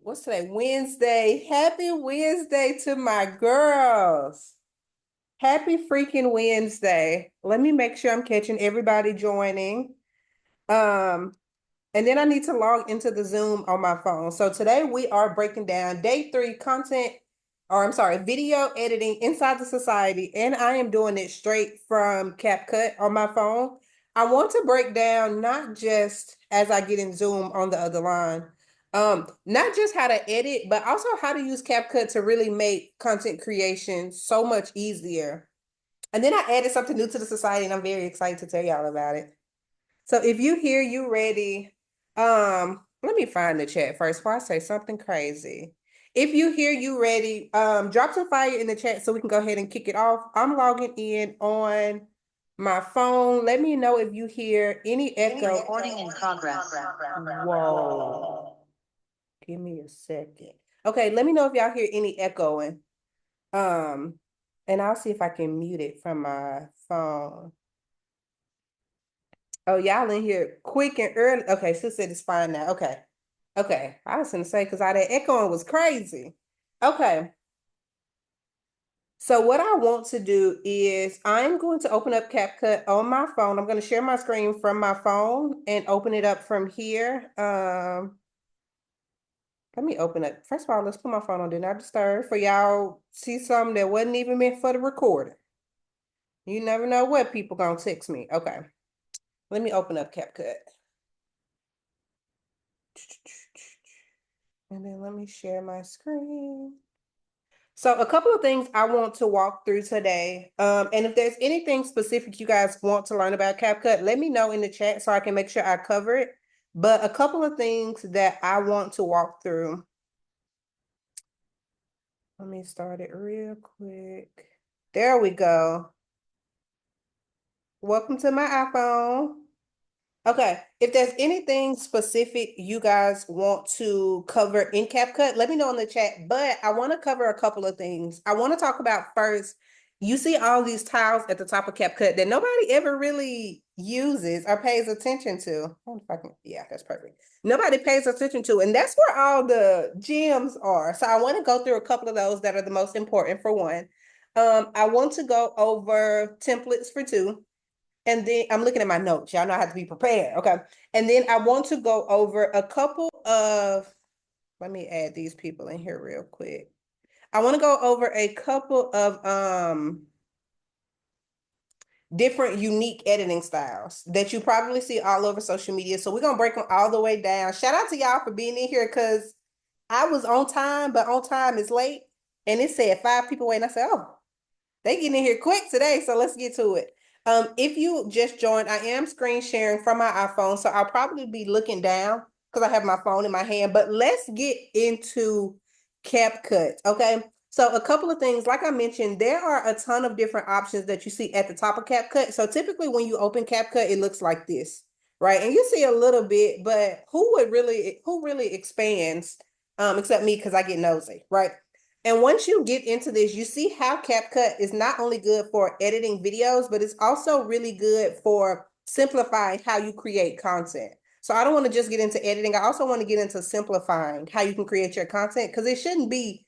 What's today? Wednesday. Happy Wednesday to my girls. Happy freaking Wednesday. Let me make sure I'm catching everybody joining. Um, and then I need to log into the Zoom on my phone. So today we are breaking down day 3 video editing inside the society. And I am doing it straight from CapCut on my phone. I want to break down not just as I get in Zoom on the other line, not just how to edit, but also how to use CapCut to really make content creation so much easier. And then I added something new to the society, and I'm very excited to tell y'all about it. So if you hear you ready, let me find the chat first before I say something crazy. If you hear you ready, drop some fire in the chat so we can go ahead and kick it off. I'm logging in on my phone. Let me know if you hear any echo. Recording in progress. Whoa. Give me a second. Okay, let me know if y'all hear any echoing. Um, and I'll see if I can mute it from my phone. Oh, y'all in here quick and early. Okay, sis said it's fine now. Okay. Okay. I was gonna say because all that echoing was crazy. Okay. So what I want to do is I'm going to open up CapCut on my phone. I'm going to share my screen from my phone and open it up from here. Let me open it. First of all, let's put my phone on Do Not Disturb for y'all see something that wasn't even meant for the recording. You never know what people gonna text me. Okay. Let me open up CapCut. And then let me share my screen. So a couple of things I want to walk through today. And if there's anything specific you guys want to learn about CapCut, let me know in the chat so I can make sure I cover it. But a couple of things that I want to walk through. Let me start it real quick. There we go. Welcome to my iPhone. Okay, if there's anything specific you guys want to cover in CapCut, let me know in the chat, but I want to cover a couple of things. I want to talk about first, you see all these tiles at the top of CapCut that nobody ever really uses or pays attention to. Yeah, that's perfect. Nobody pays attention to, and that's where all the gems are. So I want to go through a couple of those that are the most important for one. I want to go over templates for two. And then I'm looking at my notes. Y'all know I have to be prepared. Okay. And then I want to go over a couple of, let me add these people in here real quick. I want to go over a couple of different unique editing styles that you probably see all over social media. So we're going to break them all the way down. Shout out to y'all for being in here because I was on time, but on time is late. And it said 5 people waiting. I said, oh, they getting in here quick today, so let's get to it. If you just joined, I am screen sharing from my iPhone, so I'll probably be looking down because I have my phone in my hand, but let's get into CapCut, okay? So a couple of things, like I mentioned, there are a ton of different options that you see at the top of CapCut. So typically when you open CapCut, it looks like this, right? And you see a little bit, but who really expands, except me because I get nosy, right? And once you get into this, you see how CapCut is not only good for editing videos, but it's also really good for simplifying how you create content. So I don't want to just get into editing. I also want to get into simplifying how you can create your content because it shouldn't be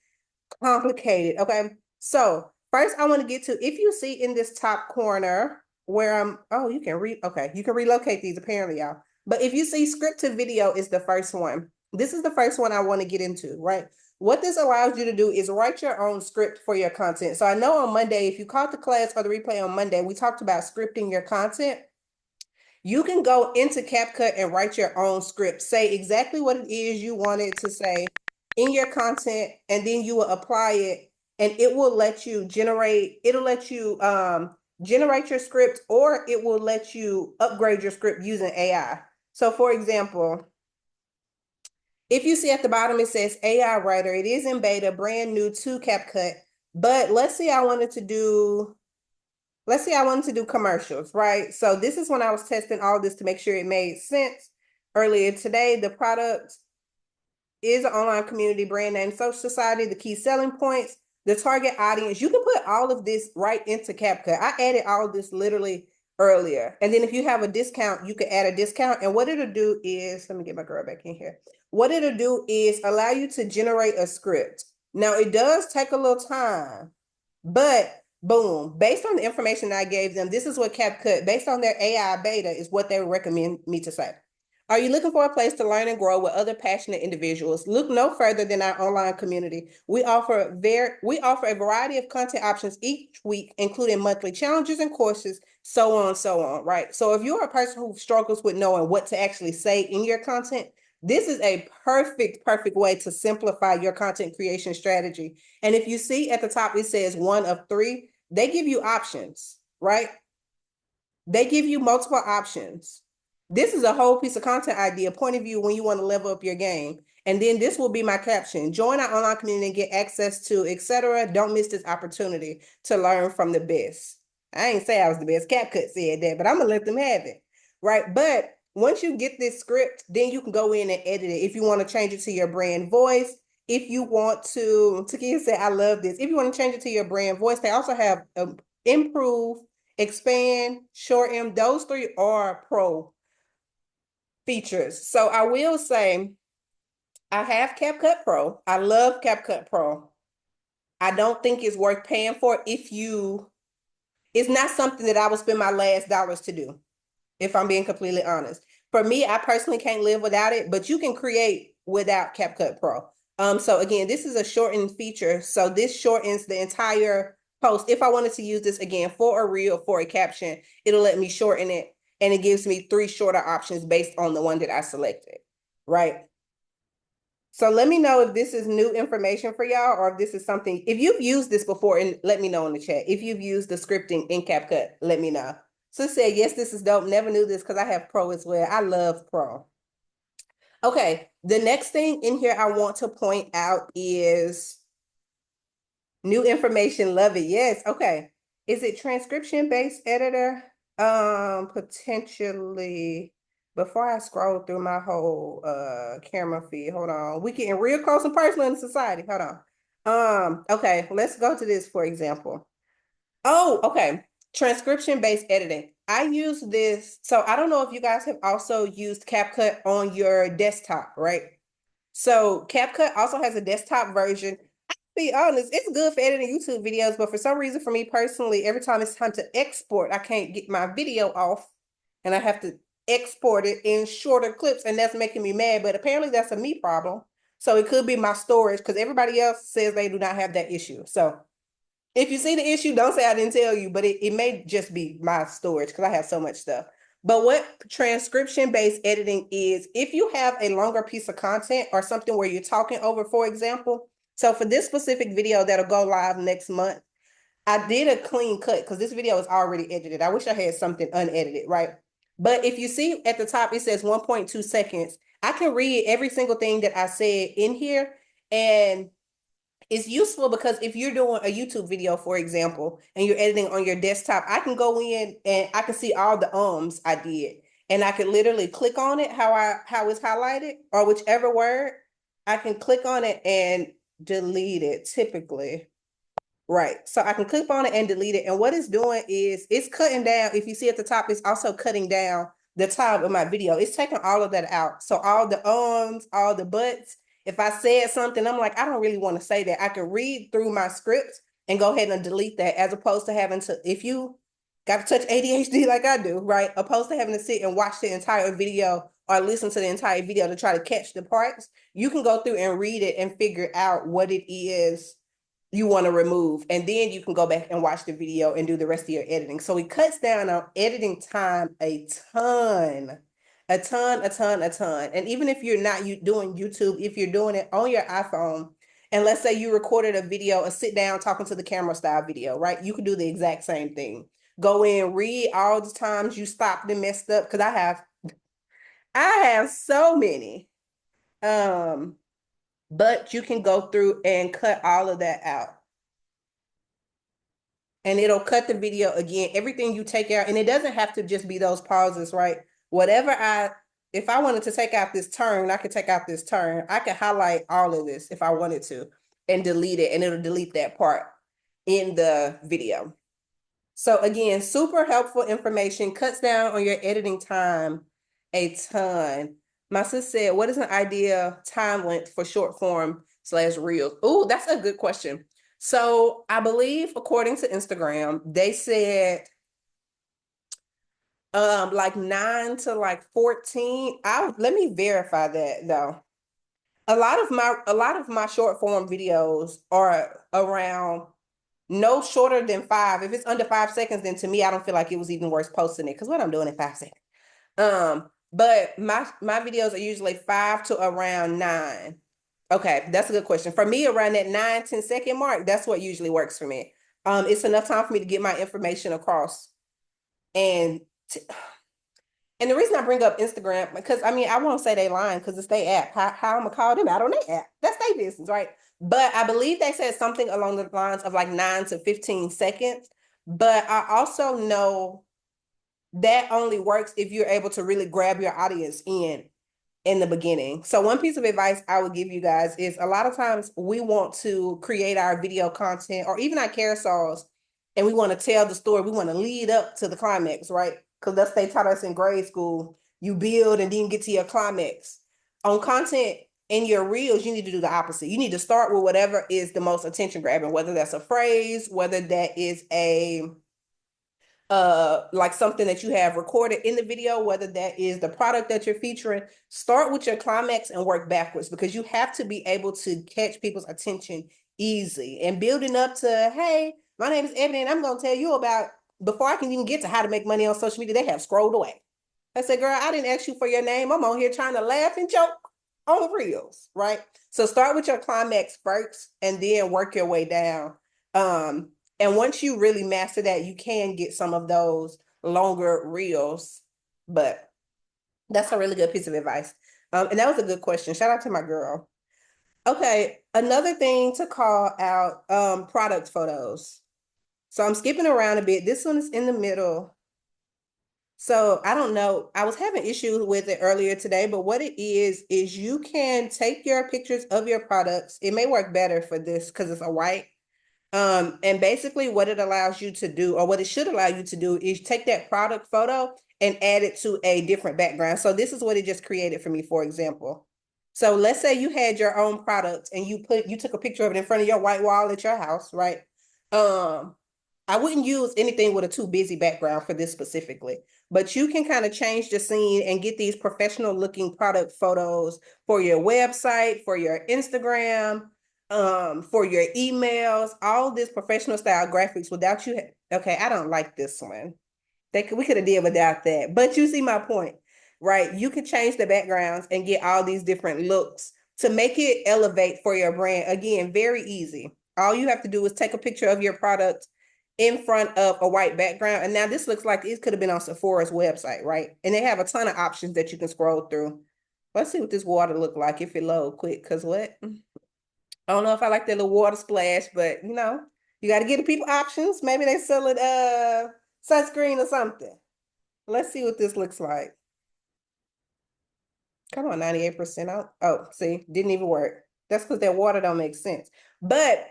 complicated. Okay. So first I want to get to, if you see in this top corner where you can you can relocate these apparently, y'all. But if you see script to video is the first one. This is the first one I want to get into, right? What this allows you to do is write your own script for your content. So I know on Monday, if you caught the class or the replay on Monday, we talked about scripting your content. You can go into CapCut and write your own script. Say exactly what it is you want it to say in your content, and then you will apply it, and it will let you generate, generate your script, or it will let you upgrade your script using AI. So for example, if you see at the bottom, it says AI Writer. It is in beta, brand new to CapCut. But let's say I wanted to do commercials, right? So this is when I was testing all this to make sure it made sense. Earlier today, the product is an online community, brand name, social society, the key selling points, the target audience. You can put all of this right into CapCut. I added all of this literally earlier. And then if you have a discount, you can add a discount. And what it'll do is, let me get my girl back in here. what it'll do is allow you to generate a script. Now, it does take a little time, but boom, based on the information I gave them, this is what CapCut, based on their AI beta, is what they recommend me to say. Are you looking for a place to learn and grow with other passionate individuals? Look no further than our online community. We offer a variety of content options each week, including monthly challenges and courses, so on and so on, right? So if you're a person who struggles with knowing what to actually say in your content, this is a perfect way to simplify your content creation strategy. And if you see at the top, it says 1 of 3, they give you options, right? They give you multiple options. This is a whole piece of content idea, point of view when you want to level up your game. And then this will be my caption. Join our online community and get access to, etc. Don't miss this opportunity to learn from the best. I ain't say I was the best. CapCut said that, but I'm gonna let them have it, right? But once you get this script, then you can go in and edit it. If you want to change it to your brand voice, if you want to, Takia said, I love this. If you want to change it to your brand voice, they also have improve, expand, shorten. Those 3 are pro features. So I will say, I have CapCut Pro. I love CapCut Pro. I don't think it's worth paying for it's not something that I would spend my last dollars to do, if I'm being completely honest. For me, I personally can't live without it, but you can create without CapCut Pro. So again, this is a shortened feature. So this shortens the entire post. If I wanted to use this again for a reel, for a caption, it'll let me shorten it. And it gives me 3 shorter options based on the one that I selected, right? So let me know if this is new information for y'all, or if this is something, if you've used this before, and let me know in the chat. If you've used the scripting in CapCut, let me know. So said, yes, this is dope. Never knew this because I have Pro as well. I love Pro. Okay, the next thing in here I want to point out is new information. Love it. Yes. Okay. Is it transcription-based editor? Potentially. Before I scroll through my whole camera feed, hold on. We getting real close and personal in society. Hold on. Okay, let's go to this for example. Oh, okay. Transcription-based editing. I use this. So I don't know if you guys have also used CapCut on your desktop, right? So CapCut also has a desktop version. I'll be honest, it's good for editing YouTube videos, but for some reason, for me personally, every time it's time to export, I can't get my video off, and I have to export it in shorter clips, and that's making me mad. But apparently, that's a me problem. So it could be my storage, because everybody else says they do not have that issue. So if you see the issue, don't say I didn't tell you, but it may just be my storage because I have so much stuff. But what transcription-based editing is, if you have a longer piece of content or something where you're talking over, for example, so for this specific video that'll go live next month, I did a clean cut because this video is already edited. I wish I had something unedited, right? But if you see at the top, it says 1.2 seconds. I can read every single thing that I said in here, and it's useful because if you're doing a YouTube video, for example, and you're editing on your desktop, I can go in and I can see all the I did. And I can literally click on it, how it's highlighted, or whichever word. I can click on it and delete it typically. Right. So I can click on it and delete it. And what it's doing is it's cutting down. If you see at the top, it's also cutting down the time of my video. It's taking all of that out. So all the all the buts. If I said something, I'm like, I don't really want to say that. I can read through my scripts and go ahead and delete that, as opposed to having to, if you got to touch ADHD like I do, right? Opposed to having to sit and watch the entire video or listen to the entire video to try to catch the parts, you can go through and read it and figure out what it is you want to remove, and then you can go back and watch the video and do the rest of your editing. So it cuts down on editing time a ton. And even if you're not doing YouTube, if you're doing it on your iPhone, and let's say you recorded a video, a sit down talking to the camera style video, right? You can do the exact same thing. Go in, read all the times you stopped and messed up, because I have so many. But you can go through and cut all of that out. And it'll cut the video again, everything you take out. And it doesn't have to just be those pauses, right? If I wanted to take out this turn, I could take out this turn. I could highlight all of this if I wanted to and delete it, and it'll delete that part in the video. So again, super helpful information, cuts down on your editing time a ton. My sis said, what is an ideal time length for short form slash reels? Oh, that's a good question. So I believe according to Instagram, they said like 9 to like 14. I let me verify that though. A lot of my short form videos are around no shorter than 5. If it's under 5 seconds, then to me, I don't feel like it was even worth posting it because what I'm doing in 5 seconds. But my videos are usually 5 to around 9. Okay, that's a good question. For me, around that 9-10 second mark, that's what usually works for me. It's enough time for me to get my information across. And and the reason I bring up Instagram, because I mean, I won't say they lying because it's their app. How I'm gonna call them out on their app? That's their business, right? But I believe they said something along the lines of like 9 to 15 seconds. But I also know that only works if you're able to really grab your audience in the beginning. So one piece of advice I would give you guys is a lot of times we want to create our video content or even our carousels and we want to tell the story. We want to lead up to the climax, right? Because that's they taught us in grade school. You build and then get to your climax. On content in your reels, you need to do the opposite. You need to start with whatever is the most attention grabbing, whether that's a phrase, whether that is a like something that you have recorded in the video, whether that is the product that you're featuring. Start with your climax and work backwards because you have to be able to catch people's attention easy and building up to, hey, my name is Ebony and I'm going to tell you about, before I can even get to how to make money on social media, they have scrolled away. I said, girl, I didn't ask you for your name. I'm on here trying to laugh and joke on reels, right? So start with your climax first and then work your way down. Um, and once you really master that, you can get some of those longer reels. But that's a really good piece of advice. And that was a good question. Shout out to my girl. Okay, another thing to call out, product photos. So I'm skipping around a bit. This one is in the middle. So I don't know. I was having issues with it earlier today, but what it is you can take your pictures of your products. It may work better for this because it's a white. And basically what it allows you to do, or what it should allow you to do, is take that product photo and add it to a different background. So this is what it just created for me, for example. So let's say you had your own product and you took a picture of it in front of your white wall at your house, right? Um, I wouldn't use anything with a too busy background for this specifically, but you can kind of change the scene and get these professional looking product photos for your website, for your Instagram, for your emails, all this professional style graphics without you. Okay, I don't like this one. We could have did without that, but you see my point, right? You can change the backgrounds and get all these different looks to make it elevate for your brand. Again, very easy. All you have to do is take a picture of your product in front of a white background. And now this looks like it could have been on Sephora's website, right? And they have a ton of options that you can scroll through. Let's see what this water look like if it load quick. Cause what? I don't know if I like that little water splash, but you got to give the people options. Maybe they sell it sunscreen or something. Let's see what this looks like. Come on, 98% out. Oh, see, didn't even work. That's because that water don't make sense. But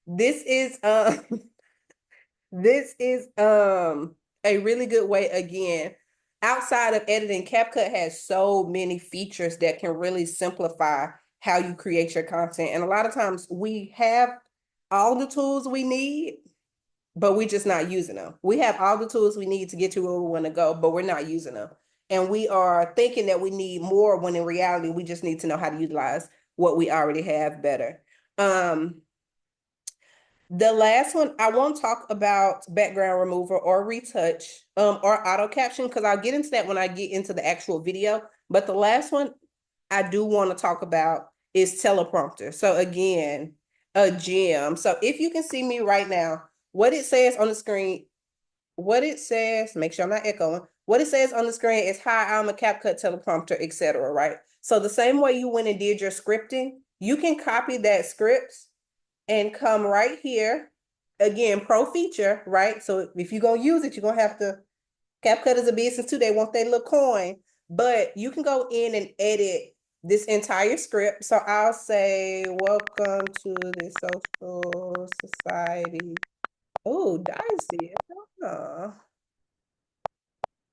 this is this is a really good way again. Outside of editing, CapCut has so many features that can really simplify how you create your content. And a lot of times we have all the tools we need, but we're just not using them. We have all the tools we need to get to where we want to go, but we're not using them. And we are thinking that we need more when in reality, we just need to know how to utilize what we already have better. The last one, I won't talk about background remover or retouch or auto caption because I'll get into that when I get into the actual video. But the last one I do want to talk about is teleprompter. So again, a gem. So if you can see me right now, what it says on the screen, make sure I'm not echoing. What it says on the screen is, hi, I'm a CapCut teleprompter, etc. Right? So the same way you went and did your scripting, you can copy that script and come right here. Again, pro feature, right? So if you're gonna use it, you're gonna have to. CapCut is a business too. They want their little coin, but you can go in and edit this entire script. So I'll say, welcome to the Social Society. Oh, Daisy. Oh,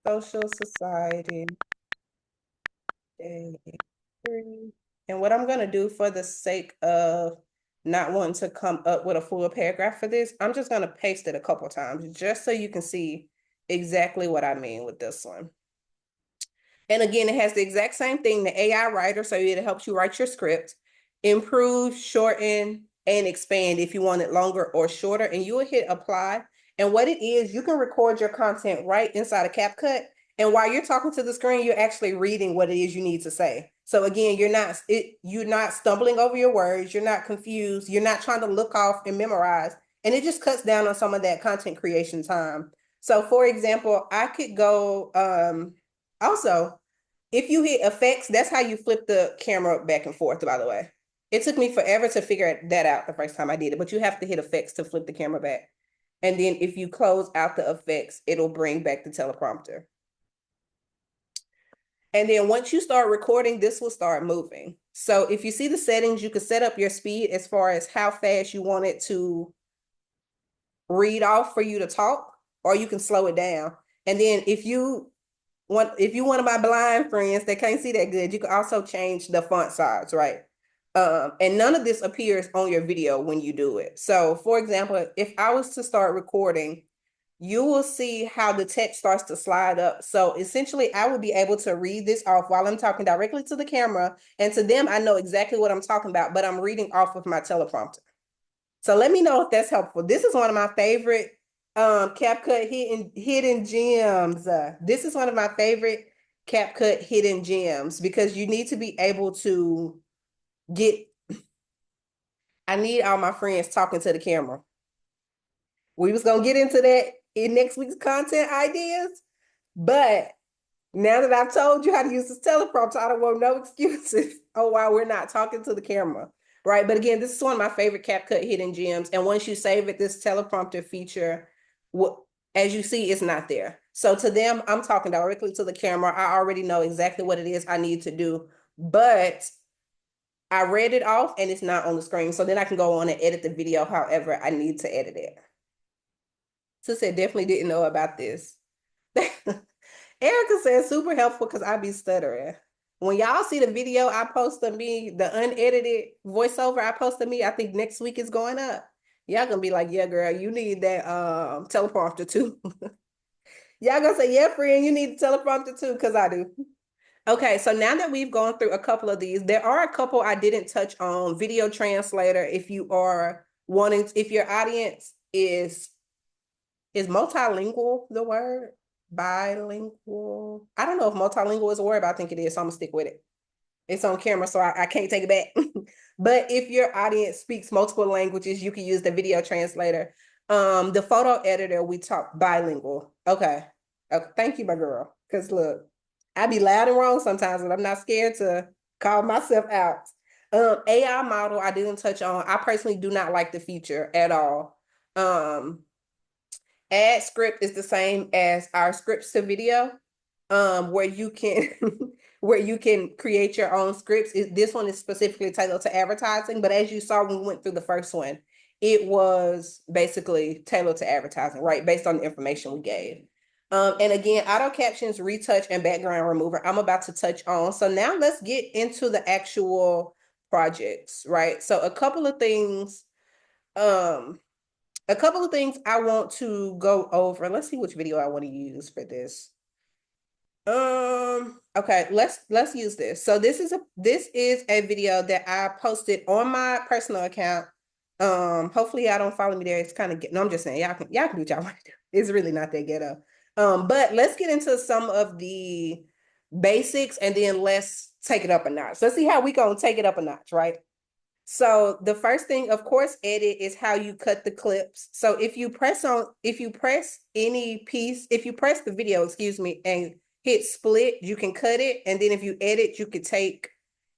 Social Society And what I'm going to do for the sake of not wanting to come up with a full paragraph for this, I'm just going to paste it a couple times just so you can see exactly what I mean with this one. And again, it has the exact same thing, the AI writer, so it helps you write your script, improve, shorten, and expand if you want it longer or shorter, and you will hit apply. And what it is, you can record your content right inside of CapCut. And while you're talking to the screen, you're actually reading what it is you need to say. So again, you're not stumbling over your words, you're not confused, you're not trying to look off and memorize. And it just cuts down on some of that content creation time. So for example, I could go also if you hit effects, that's how you flip the camera back and forth, by the way. It took me forever to figure that out the first time I did it, but you have to hit effects to flip the camera back. And then if you close out the effects, it'll bring back the teleprompter. And then once you start recording, this will start moving. So if you see the settings, you can set up your speed as far as how fast you want it to read off for you to talk, or you can slow it down. And then if you one of my blind friends that can't see that good, you can also change the font size, right? And none of this appears on your video when you do it. So for example, if I was to start recording, you will see how the text starts to slide up. So essentially, I would be able to read this off while I'm talking directly to the camera. And to them, I know exactly what I'm talking about, but I'm reading off of my teleprompter. So let me know if that's helpful. This is one of my favorite CapCut hidden gems. This is one of my favorite CapCut hidden gems because you need to be able to get. I need all my friends talking to the camera. We was gonna get into that in next week's content ideas, but now that I've told you how to use this teleprompter, I don't want no excuses on why we're not talking to the camera, right? But again, this is one of my favorite CapCut hidden gems. And once you save it, this teleprompter feature, as you see, it's not there. So to them, I'm talking directly to the camera. I already know exactly what it is I need to do, but I read it off and it's not on the screen. So then I can go on and edit the video however I need to edit it. So said definitely didn't know about this. Erica says super helpful because I be stuttering. When y'all see the video I post of me, the unedited voiceover I post of me, I think next week is going up. Y'all gonna be like, yeah, girl, you need that teleprompter too. Y'all gonna say, yeah, friend, you need the teleprompter too, because I do. Okay, so now that we've gone through a couple of these, there are a couple I didn't touch on. Video translator, if you are wanting, if your audience is multilingual the word? Bilingual? I don't know if multilingual is a word, but I think it is, so I'm gonna stick with it. It's on camera, so I can't take it back. But if your audience speaks multiple languages, you can use the video translator. The photo editor, we talk bilingual. Okay. Thank you, my girl. Because look, I be loud and wrong sometimes, but I'm not scared to call myself out. AI model, I didn't touch on. I personally do not like the feature at all. Add script is the same as our scripts to video, where you can where you can create your own scripts. This one is specifically tailored to advertising, but as you saw when we went through the first one, it was basically tailored to advertising, right? Based on the information we gave. And again, auto captions, retouch, and background remover, I'm about to touch on. So now let's get into the actual projects, right? So a couple of things I want to go over. Let's see which video I want to use for this. Okay, let's use this. So this is a video that I posted on my personal account. Hopefully y'all don't follow me there. It's kind of no, I'm just saying y'all can do what y'all want to do. It's really not that ghetto. But let's get into some of the basics and then let's take it up a notch. Let's see how we gonna take it up a notch, right? So the first thing, of course, edit is how you cut the clips. So if you press any piece, if you press the video, excuse me, and hit split, you can cut it. And then if you edit, you could take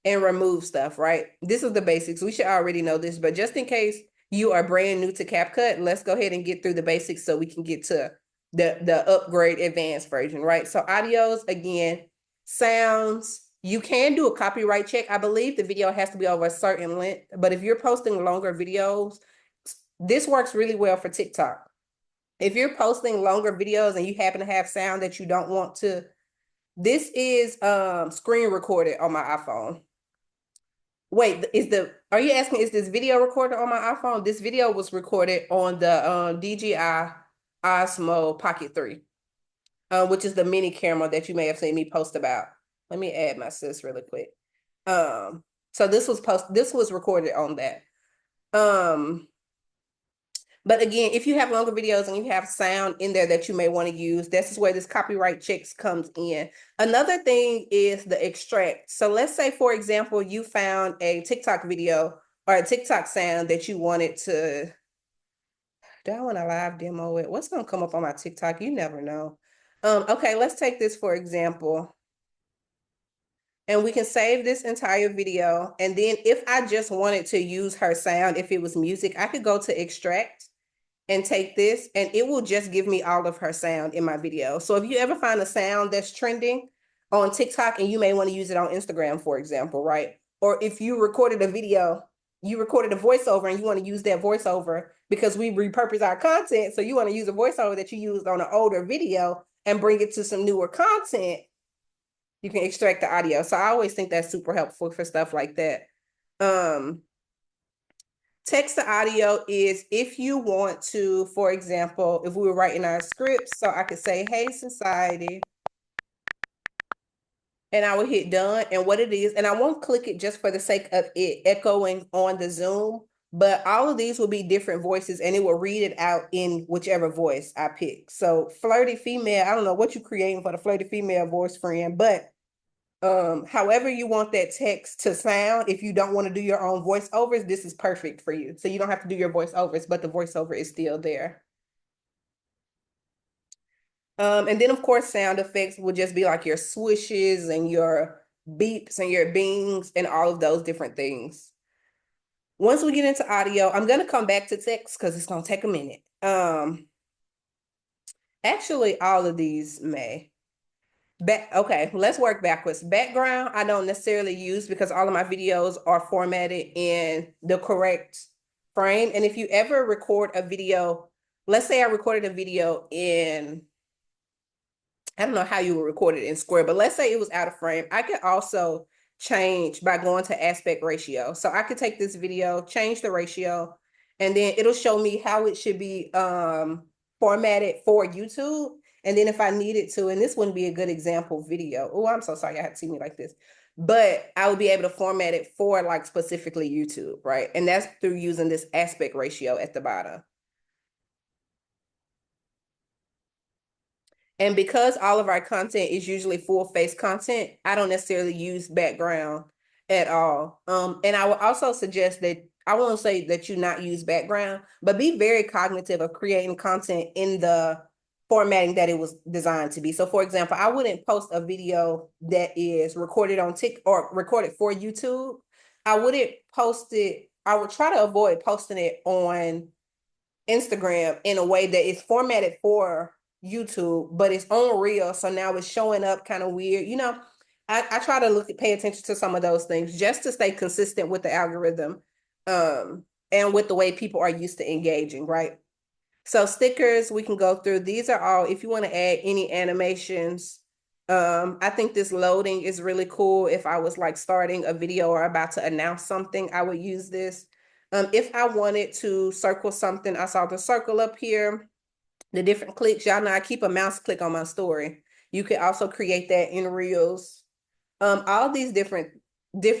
and remove stuff, right? This is the basics. We should already know this, but just in case you are brand new to CapCut, let's go ahead and get through the basics so we can get to the upgrade advanced version, right? So audios, again, sounds, you can do a copyright check. I believe the video has to be over a certain length, but if you're posting longer videos, this works really well for TikTok. If you're posting longer videos and you happen to have sound that you don't want to This is screen recorded on my iPhone. Wait, are you asking, is this video recorded on my iPhone? This video was recorded on the DJI Osmo Pocket 3, which is the mini camera that you may have seen me post about. Let me add my sis really quick. Um, so this was recorded on that. Um, but again, if you have longer videos and you have sound in there that you may want to use, this is where this copyright checks comes in. Another thing is the extract. So let's say, for example, you found a TikTok video or a TikTok sound that you wanted to, do I want to live demo it? What's going to come up on my TikTok? You never know. Okay, let's take this for example. And we can save this entire video. And then if I just wanted to use her sound, if it was music, I could go to extract and take this and it will just give me all of her sound in my video. So if you ever find a sound that's trending on TikTok and you may want to use it on Instagram, for example, right? Or if you recorded a video, you recorded a voiceover and you want to use that voiceover because we repurpose our content. So you want to use a voiceover that you used on an older video and bring it to some newer content, you can extract the audio. So I always think that's super helpful for stuff like that. Text to audio is if you want to, for example, if we were writing our scripts, so I could say, hey, society, and I would hit done. And what it is, and I won't click it just for the sake of it echoing on the Zoom, but all of these will be different voices and it will read it out in whichever voice I pick. So flirty female, I don't know what you're creating for the flirty female voice friend, but however you want that text to sound, if you don't want to do your own voiceovers, this is perfect for you. So you don't have to do your voiceovers, but the voiceover is still there. And then of course, sound effects will just be like your swishes and your beeps and your bings and all of those different things. Once we get into audio, I'm gonna come back to text because it's gonna take a minute. Actually, all of these may. Okay, let's work backwards. Background, I don't necessarily use because all of my videos are formatted in the correct frame. And if you ever record a video, let's say I recorded a video in, I don't know how you would record it in square, but let's say it was out of frame. I could also change by going to aspect ratio. So I could take this video, change the ratio, and then it'll show me how it should be formatted for YouTube. And then if I needed to, and this wouldn't be a good example video. Oh, I'm so sorry. I had to see me like this. But I would be able to format it for like specifically YouTube, right? And that's through using this aspect ratio at the bottom. And because all of our content is usually full face content, I don't necessarily use background at all. And I would also suggest that I won't say that you not use background, but be very cognitive of creating content in the formatting that it was designed to be. So for example, I wouldn't post a video that is recorded on TikTok or recorded for YouTube. I wouldn't post it. I would try to avoid posting it on Instagram in a way that is formatted for YouTube, but it's on Reel. So now it's showing up kind of weird. You know, I try to pay attention to some of those things just to stay consistent with the algorithm and with the way people are used to engaging, right? So stickers, we can go through. These are all, if you want to add any animations, I think this loading is really cool. If I was like starting a video or about to announce something, I would use this. If I wanted to circle something, I saw the circle up here, the different clicks. Y'all know I keep a mouse click on my story. You can also create that in Reels. All these different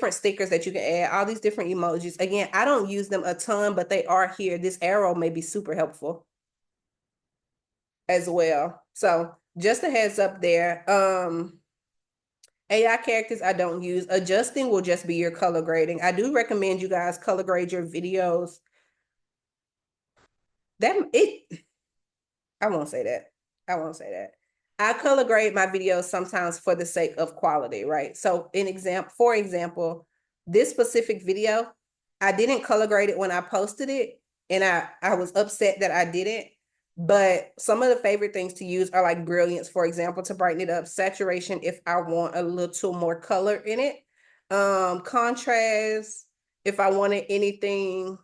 stickers that you can add, all these different emojis. Again, I don't use them a ton, but they are here. This arrow may be super helpful as well. So just a heads up there. AI characters I don't use. Adjusting will just be your color grading. I do recommend you guys color grade your videos. I won't say that. I won't say that. I color grade my videos sometimes for the sake of quality, right? So for example, this specific video, I didn't color grade it when I posted it, and I was upset that I didn't. But some of the favorite things to use are like brilliance, for example, to brighten it up, saturation if I want a little more color in it, contrast if I wanted anything,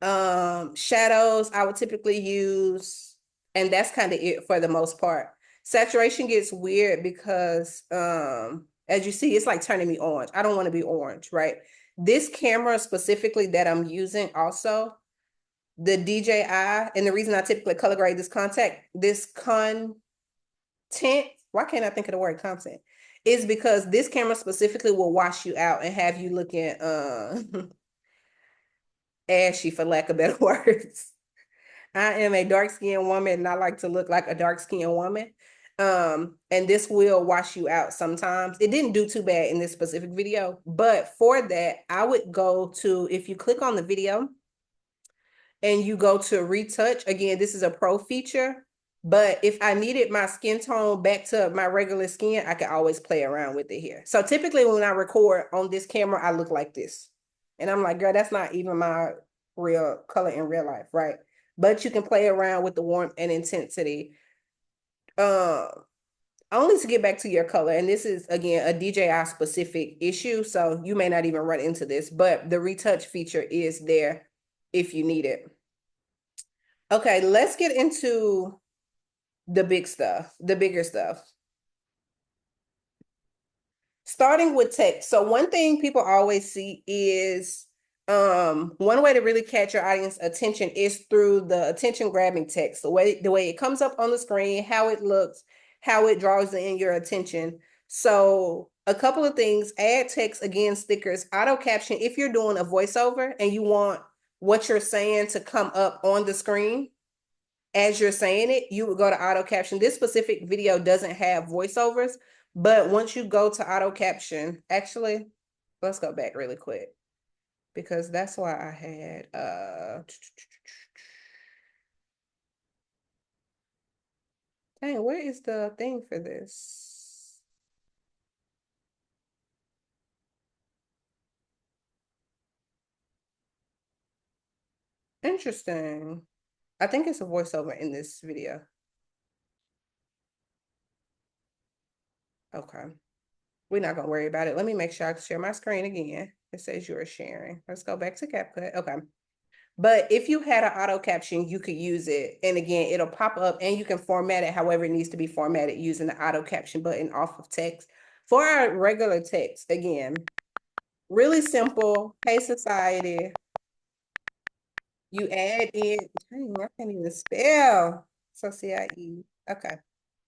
shadows I would typically use, and that's kind of it for the most part. Saturation gets weird because as you see, it's like turning me orange. I don't want to be orange, right? This camera specifically that I'm using also, the DJI, and the reason I typically color grade this content, why can't I think of the word content? Is because this camera specifically will wash you out and have you looking ashy, for lack of better words. I am a dark-skinned woman and I like to look like a dark-skinned woman. And this will wash you out sometimes. It didn't do too bad in this specific video, but for that, I would go to, if you click on the video and you go to retouch, again, this is a pro feature, but if I needed my skin tone back to my regular skin, I could always play around with it here. So typically when I record on this camera, I look like this. And I'm like, girl, that's not even my real color in real life, right? But you can play around with the warmth and intensity. Only to get back to your color, and this is again a DJI specific issue, so you may not even run into this, but the retouch feature is there if you need it. Okay, let's get into the big stuff, the bigger stuff. Starting with text. So one thing people always see is one way to really catch your audience attention is through the attention grabbing text. The way it comes up on the screen, how it looks, how it draws in your attention. So a couple of things: add text, again, stickers, auto caption. If you're doing a voiceover and you want what you're saying to come up on the screen as you're saying it, you would go to auto caption. This specific video doesn't have voiceovers, but once you go to auto caption, actually, let's go back really quick because that's why I had dang, where is the thing for this? Interesting. I think it's a voiceover in this video. Okay. We're not gonna worry about it. Let me make sure I share my screen again. It says you're sharing. Let's go back to CapCut. Okay. But if you had an auto caption, you could use it. And again, it'll pop up and you can format it however it needs to be formatted using the auto caption button off of text. For our regular text, again, really simple. Hey, society. You add in, dang, I can't even spell. Society. Okay.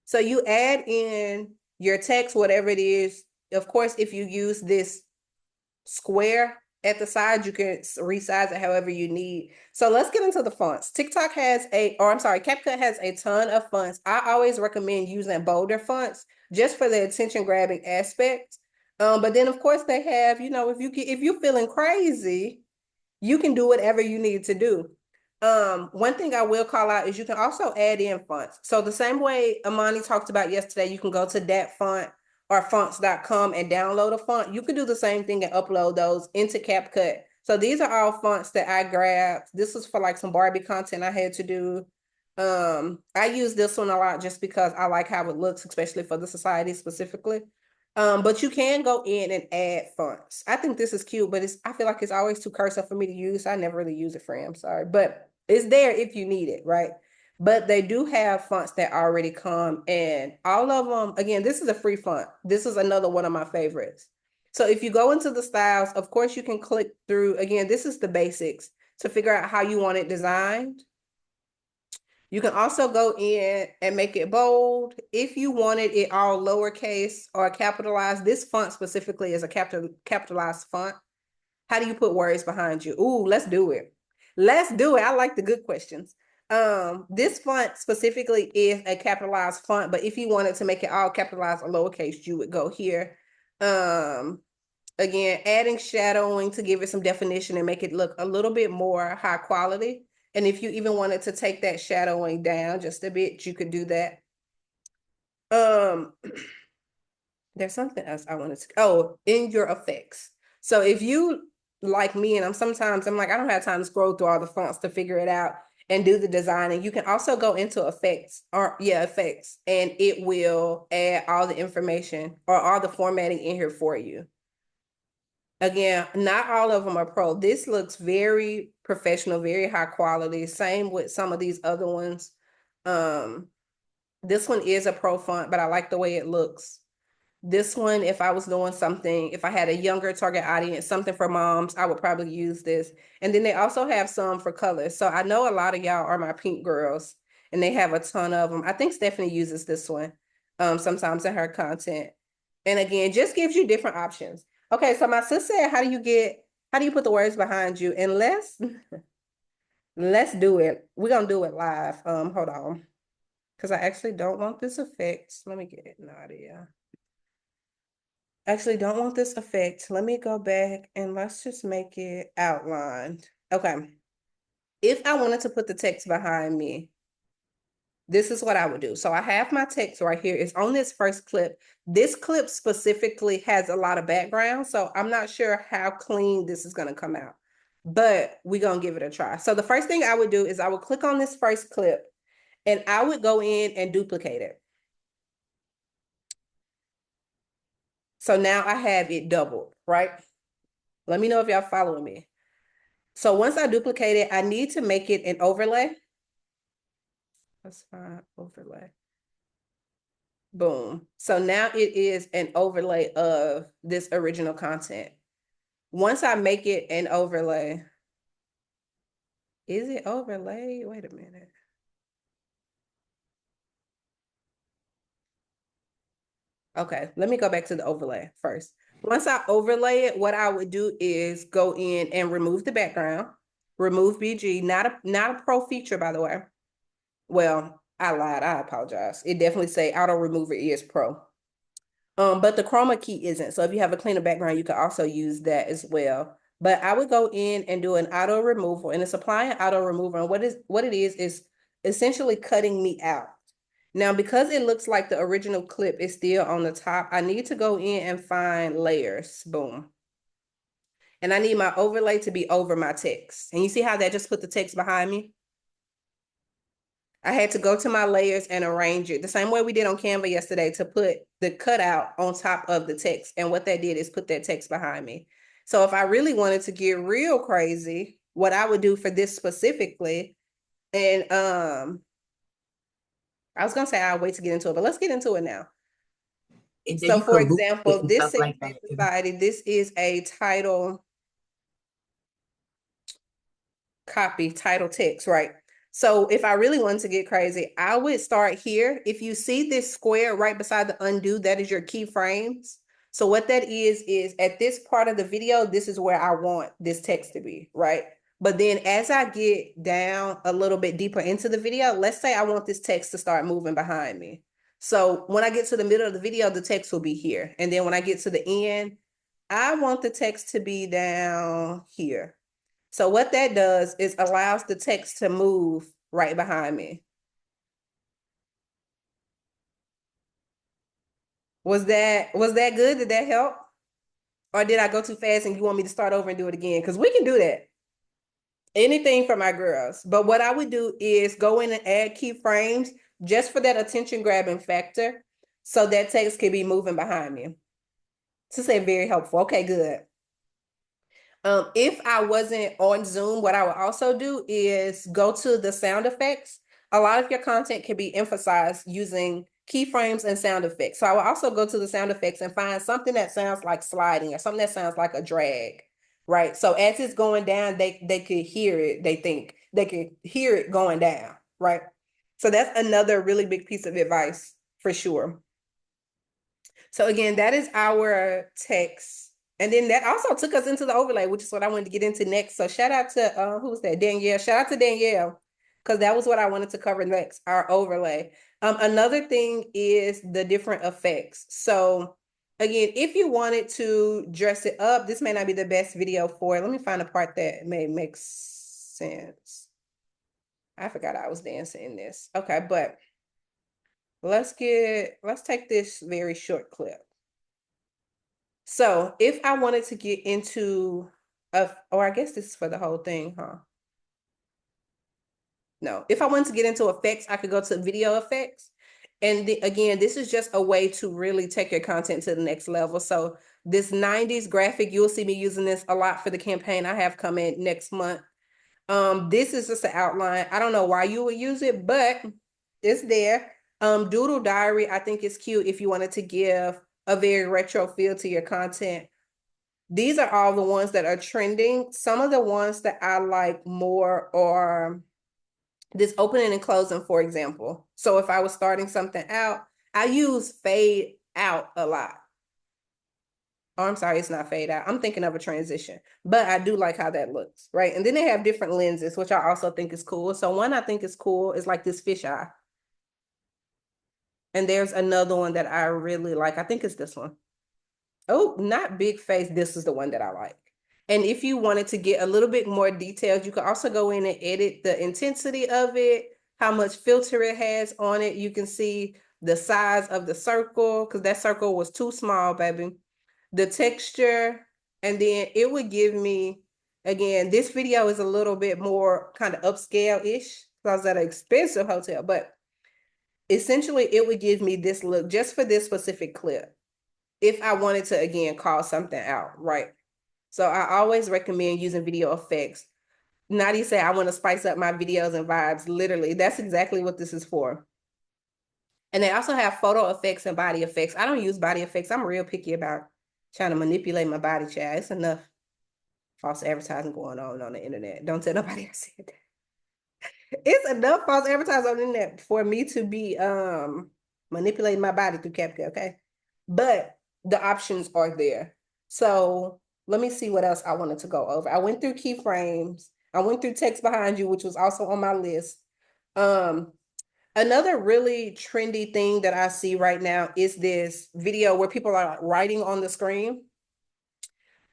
So you add in your text, whatever it is. Of course, if you use this square at the side, you can resize it however you need. So let's get into the fonts. TikTok has CapCut has a ton of fonts. I always recommend using bolder fonts just for the attention grabbing aspect. But then of course they have, if you're feeling crazy, you can do whatever you need to do. One thing I will call out is you can also add in fonts. So the same way Amani talked about yesterday, you can go to that font or fonts.com and download a font. You could do the same thing and upload those into CapCut. So these are all fonts that I grabbed. This was for like some Barbie content I had to do. I use this one a lot just because I like how it looks, especially for the society specifically. But you can go in and add fonts. I think this is cute, but I feel like it's always too cursive for me to use. I never really use it for I'm sorry. But it's there if you need it, right? But they do have fonts that already come, and all of them, again, this is a free font. This is another one of my favorites. So if you go into the styles, of course, you can click through. Again, this is the basics to figure out how you want it designed. You can also go in and make it bold. If you wanted it all lowercase or capitalized, this font specifically is a capitalized font. How do you put words behind you? Ooh, let's do it. Let's do it. I like the good questions. This font specifically is a capitalized font, but if you wanted to make it all capitalized or lowercase, you would go here. Again, adding shadowing to give it some definition and make it look a little bit more high quality. And if you even wanted to take that shadowing down just a bit, you could do that. There's something else I wanted to, in your effects. So if you like me, and I'm like, I don't have time to scroll through all the fonts to figure it out and do the design. And you can also go into effects and it will add all the information or all the formatting in here for you. Again, not all of them are pro. This looks very professional, very high quality. Same with some of these other ones. This one is a pro font, but I like the way it looks. This one, if I was doing something, if I had a younger target audience, something for moms, I would probably use this. And then they also have some for colors. So I know a lot of y'all are my pink girls, and they have a ton of them. I think Stephanie uses this one sometimes in her content. And again, just gives you different options. Okay, so my sister said, how do you put the words behind you? And let's do it. We're gonna do it live. Hold on. Because I actually don't want this effect. Let me get it, Nadia. Actually don't want this effect. Let me go back and let's just make it outlined. Okay. If I wanted to put the text behind me, this is what I would do. So I have my text right here. It's on this first clip. This clip specifically has a lot of background, so I'm not sure how clean this is going to come out, but we're going to give it a try. So the first thing I would do is I would click on this first clip and I would go in and duplicate it. So now I have it doubled, right? Let me know if y'all following me. So once I duplicate it, I need to make it an overlay. Let's find overlay. Boom. So now it is an overlay of this original content. Once I make it an overlay, is it overlay? Wait a minute. Okay, let me go back to the overlay first. Once I overlay it, what I would do is go in and remove the background, remove BG, not a pro feature, by the way. Well, I lied, I apologize. It definitely say auto remover is pro. But the chroma key isn't. So if you have a cleaner background, you can also use that as well. But I would go in and do an auto removal, and it's applying auto removal. And what it is essentially cutting me out. Now, because it looks like the original clip is still on the top, I need to go in and find layers. Boom. And I need my overlay to be over my text. And you see how that just put the text behind me? I had to go to my layers and arrange it the same way we did on Canva yesterday to put the cutout on top of the text. And what that did is put that text behind me. So if I really wanted to get real crazy, what I would do for this specifically, and I was gonna say I'll wait to get into it, but let's get into it now. And then So you for could boot it example, and this stuff says like that too. society, this is a title copy, title text, right? So if I really wanted to get crazy, I would start here. If you see this square right beside the undo, that is your keyframes. So what that is at this part of the video, this is where I want this text to be, right? But then as I get down a little bit deeper into the video, let's say I want this text to start moving behind me. So when I get to the middle of the video, the text will be here. And then when I get to the end, I want the text to be down here. So what that does is allows the text to move right behind me. Was that good? Did that help? Or did I go too fast and you want me to start over and do it again? Because we can do that. Anything for my girls. But what I would do is go in and add keyframes just for that attention grabbing factor. So that text can be moving behind me. To say very helpful. Okay, good. If I wasn't on Zoom, what I would also do is go to the sound effects. A lot of your content can be emphasized using keyframes and sound effects. So I will also go to the sound effects and find something that sounds like sliding or something that sounds like a drag, right? So as it's going down, they could hear it. They think they could hear it going down, right? So that's another really big piece of advice for sure. So again, that is our text. And then that also took us into the overlay, which is what I wanted to get into next. So shout out to who was that? Danielle. Shout out to Danielle, because that was what I wanted to cover next, our overlay. Another thing is the different effects. So again, if you wanted to dress it up, this may not be the best video for it. Let me find a part that may make sense. I forgot I was dancing in this. Okay, but let's take this very short clip. So if I wanted to get into or I guess this is for the whole thing, huh? No, if I wanted to get into effects, I could go to video effects. And again, this is just a way to really take your content to the next level. So this 90s graphic, you'll see me using this a lot for the campaign I have coming next month. This is just an outline. I don't know why you would use it, but it's there. Doodle Diary, I think is cute if you wanted to give a very retro feel to your content. These are all the ones that are trending. Some of the ones that I like more are this opening and closing, for example. So if I was starting something out, I use fade out a lot. Oh, I'm sorry, it's not fade out. I'm thinking of a transition, but I do like how that looks, right? And then they have different lenses, which I also think is cool. So one I think is cool is like this fisheye. And there's another one that I really like. I think it's this one. Oh, not big face. This is the one that I like. And if you wanted to get a little bit more detailed, you could also go in and edit the intensity of it, how much filter it has on it. You can see the size of the circle because that circle was too small, baby. The texture, and then it would give me, again, this video is a little bit more kind of upscale-ish. I was at an expensive hotel, but essentially it would give me this look just for this specific clip if I wanted to, again, call something out, right? So I always recommend using video effects. Nadia say I want to spice up my videos and vibes. Literally, that's exactly what this is for. And they also have photo effects and body effects. I don't use body effects. I'm real picky about trying to manipulate my body, chat. It's enough false advertising going on the internet. Don't tell nobody I said that. It's enough false advertising on the internet for me to be manipulating my body through CapCut, okay? But the options are there. So let me see what else I wanted to go over. I went through keyframes. I went through text behind you, which was also on my list. Another really trendy thing that I see right now is this video where people are writing on the screen.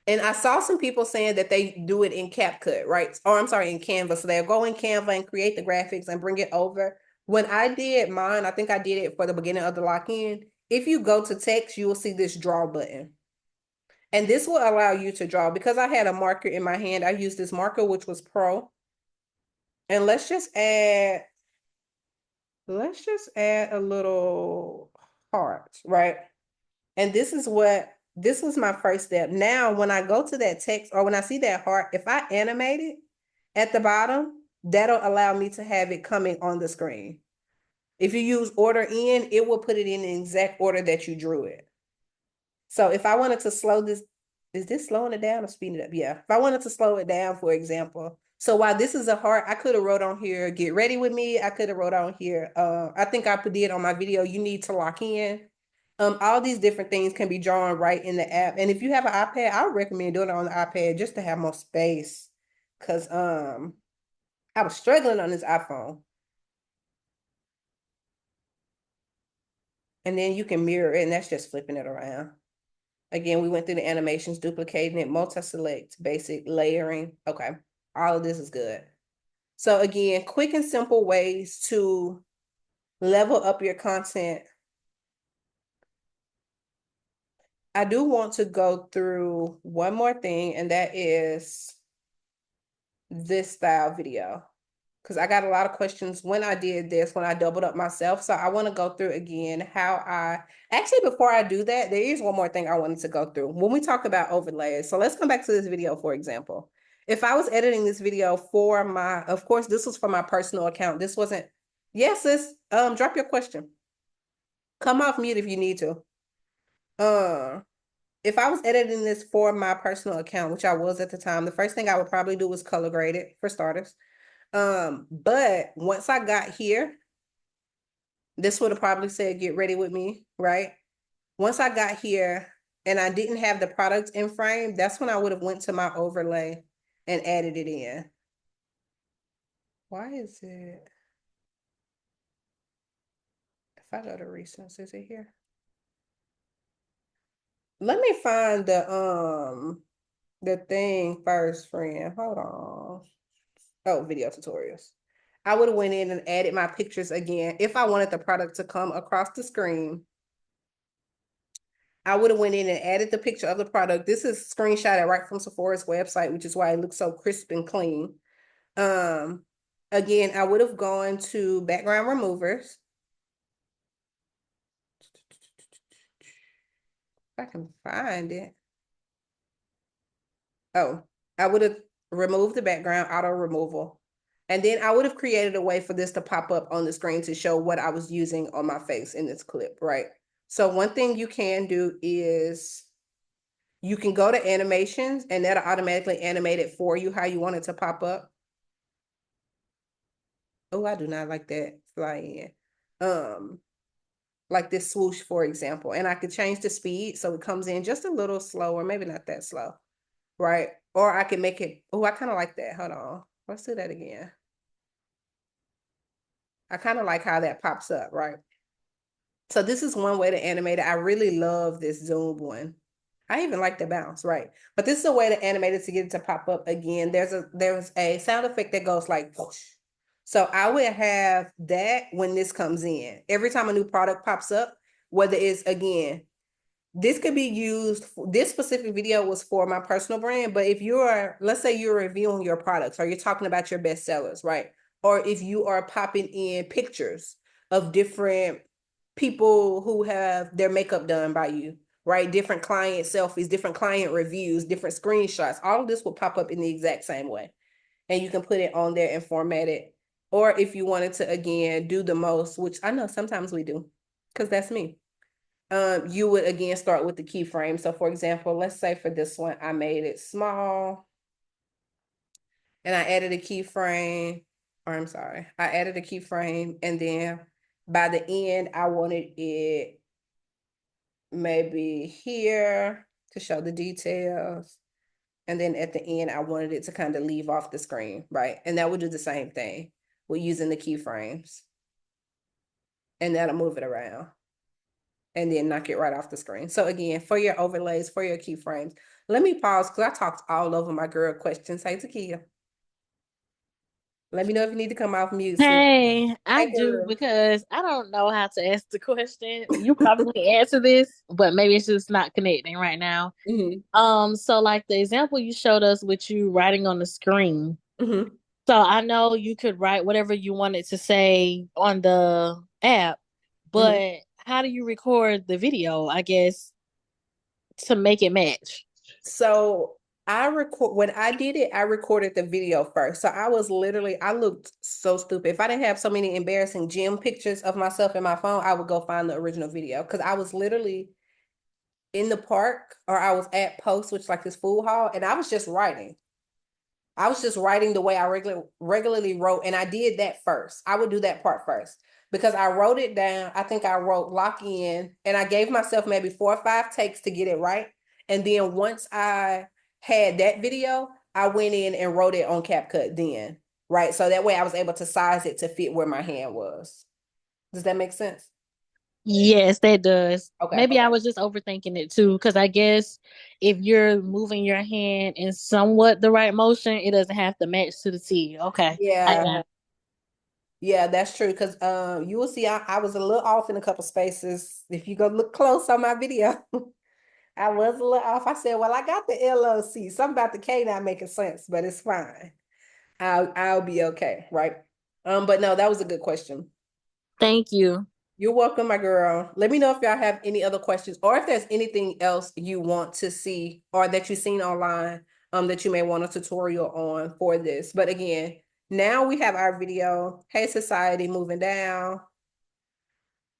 And I saw some people saying that they do it in CapCut, right? Or I'm sorry, in Canva. So they'll go in Canva and create the graphics and bring it over. When I did mine, I think I did it for the beginning of the lock-in. If you go to text, you will see this draw button. And this will allow you to draw. Because I had a marker in my hand, I used this marker, which was Pro. And let's just add a little heart, right? And this was my first step. Now, when I go to that text or when I see that heart, if I animate it at the bottom, that'll allow me to have it coming on the screen. If you use order in, it will put it in the exact order that you drew it. So if I wanted to slow this, is this slowing it down or speeding it up? Yeah. If I wanted to slow it down, for example. So while this is a heart, I could have wrote on here, get ready with me. I could have wrote on here, I think I put it on my video, you need to lock in. All these different things can be drawn right in the app. And if you have an iPad, I would recommend doing it on the iPad just to have more space. Cause I was struggling on this iPhone. And then you can mirror it, and that's just flipping it around. Again, we went through the animations, duplicating it, multi-select, basic, layering. Okay, all of this is good. So again, quick and simple ways to level up your content. I do want to go through one more thing, and that is this style video. Because I got a lot of questions when I did this, when I doubled up myself. So I want to go through again how actually, before I do that, there is one more thing I wanted to go through. When we talk about overlays, so let's come back to this video, for example. If I was editing this video for of course, this was for my personal account. This wasn't, yes, sis, drop your question. Come off mute if you need to. If I was editing this for my personal account, which I was at the time, the first thing I would probably do was color grade it for starters. But once I got here, this would have probably said, get ready with me, right? Once I got here and I didn't have the product in frame, that's when I would have went to my overlay and added it in. Why is it? If I go to recents, is it here? Let me find the thing first, friend. Hold on. Oh, video tutorials. I would have went in and added my pictures again. If I wanted the product to come across the screen, I would have went in and added the picture of the product. This is screenshotted right from Sephora's website, which is why it looks so crisp and clean. Again, I would have gone to background removers. If I can find it. Oh, I would have removed the background, auto removal. And then I would have created a way for this to pop up on the screen to show what I was using on my face in this clip, right? So one thing you can do is you can go to animations and that'll automatically animate it for you how you want it to pop up. Oh, I do not like that fly in. Like this swoosh, for example. And I could change the speed so it comes in just a little slower, maybe not that slow, right? Or I can make it, oh, I kind of like that. Hold on. Let's do that again. I kind of like how that pops up, right? So this is one way to animate it. I really love this zoom one. I even like the bounce, right? But this is a way to animate it to get it to pop up again. There's a sound effect that goes like whoosh. So I would have that when this comes in. Every time a new product pops up, whether it's again this could be used this specific video was for my personal brand, but if you're, let's say you're reviewing your products or you're talking about your best sellers, right? Or if you are popping in pictures of different people who have their makeup done by you, right? Different client selfies, different client reviews, different screenshots, all of this will pop up in the exact same way. And you can put it on there and format it. Or if you wanted to, again, do the most, which I know sometimes we do, because that's me, you would again start with the keyframe. So for example, let's say for this one, I made it small and I added a keyframe, or I'm sorry, I added a keyframe and then by the end, I wanted it maybe here to show the details. And then at the end, I wanted it to kind of leave off the screen, right? And that would do the same thing with using the keyframes. And that'll move it around and then knock it right off the screen. So again, for your overlays, for your keyframes, let me pause because I talked all over my girl questions. Hey, Takia. Let me know if you need to come off mute, sis. Hey, I Hey, do girl. because I don't know how to ask the question. You probably answer this, but maybe it's just not connecting right now. Mm-hmm. So like the example you showed us with you writing on the screen. Mm-hmm. So I know you could write whatever you wanted to say on the app, Mm-hmm. but how do you record the video, I guess, to make it match? So I record when I did it, I recorded the video first. So I was literally, I looked so stupid. If I didn't have so many embarrassing gym pictures of myself in my phone, I would go find the original video because I was literally in the park or I was at Post, which is like this food hall, and I was just writing. I was just writing the way I regularly wrote, and I did that first. I would do that part first because I wrote it down. I think I wrote lock in, and I gave myself maybe 4 or 5 takes to get it right. And then once I had that video, I went in and wrote it on CapCut then, right? So that way I was able to size it to fit where my hand was. Does that make sense? Yes, that does. Okay. Maybe I was just overthinking it too, because I guess if you're moving your hand in somewhat the right motion, it doesn't have to match to the T. Okay. I Yeah. got it. Yeah, that's true. Because you will see I was a little off in a couple spaces. If you go look close on my video. I was a little off. I said, well, I got the LLC. Something about the K not making sense, but it's fine. I'll be okay, right? But no, that was a good question. Thank you. You're welcome, my girl. Let me know if y'all have any other questions or if there's anything else you want to see or that you've seen online that you may want a tutorial on for this. But again, now we have our video, Hey Society, moving down.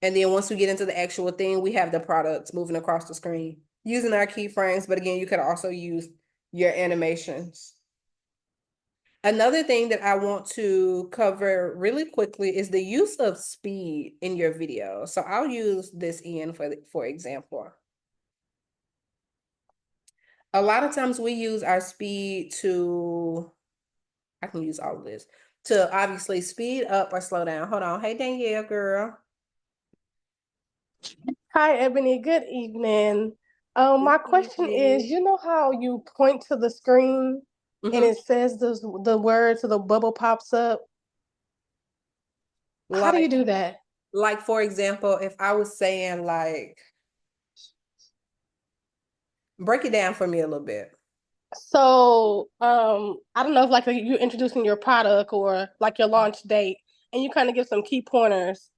And then once we get into the actual thing, we have the products moving across the screen using our keyframes. But again, you could also use your animations. Another thing that I want to cover really quickly is the use of speed in your video. So I'll use this in for example. A lot of times we use our speed to, I can use all of this, to obviously speed up or slow down. Hold on. Hey, Danielle, girl. Hi, Ebony. Good evening. My question is, you know how you point to the screen and Mm-hmm. it says the word so the bubble pops up? How do you Like, do that? like for example, if I was saying like, break it down for me a little bit. So, I don't know if like you're introducing your product or like your launch date, and you kind of give some key pointers.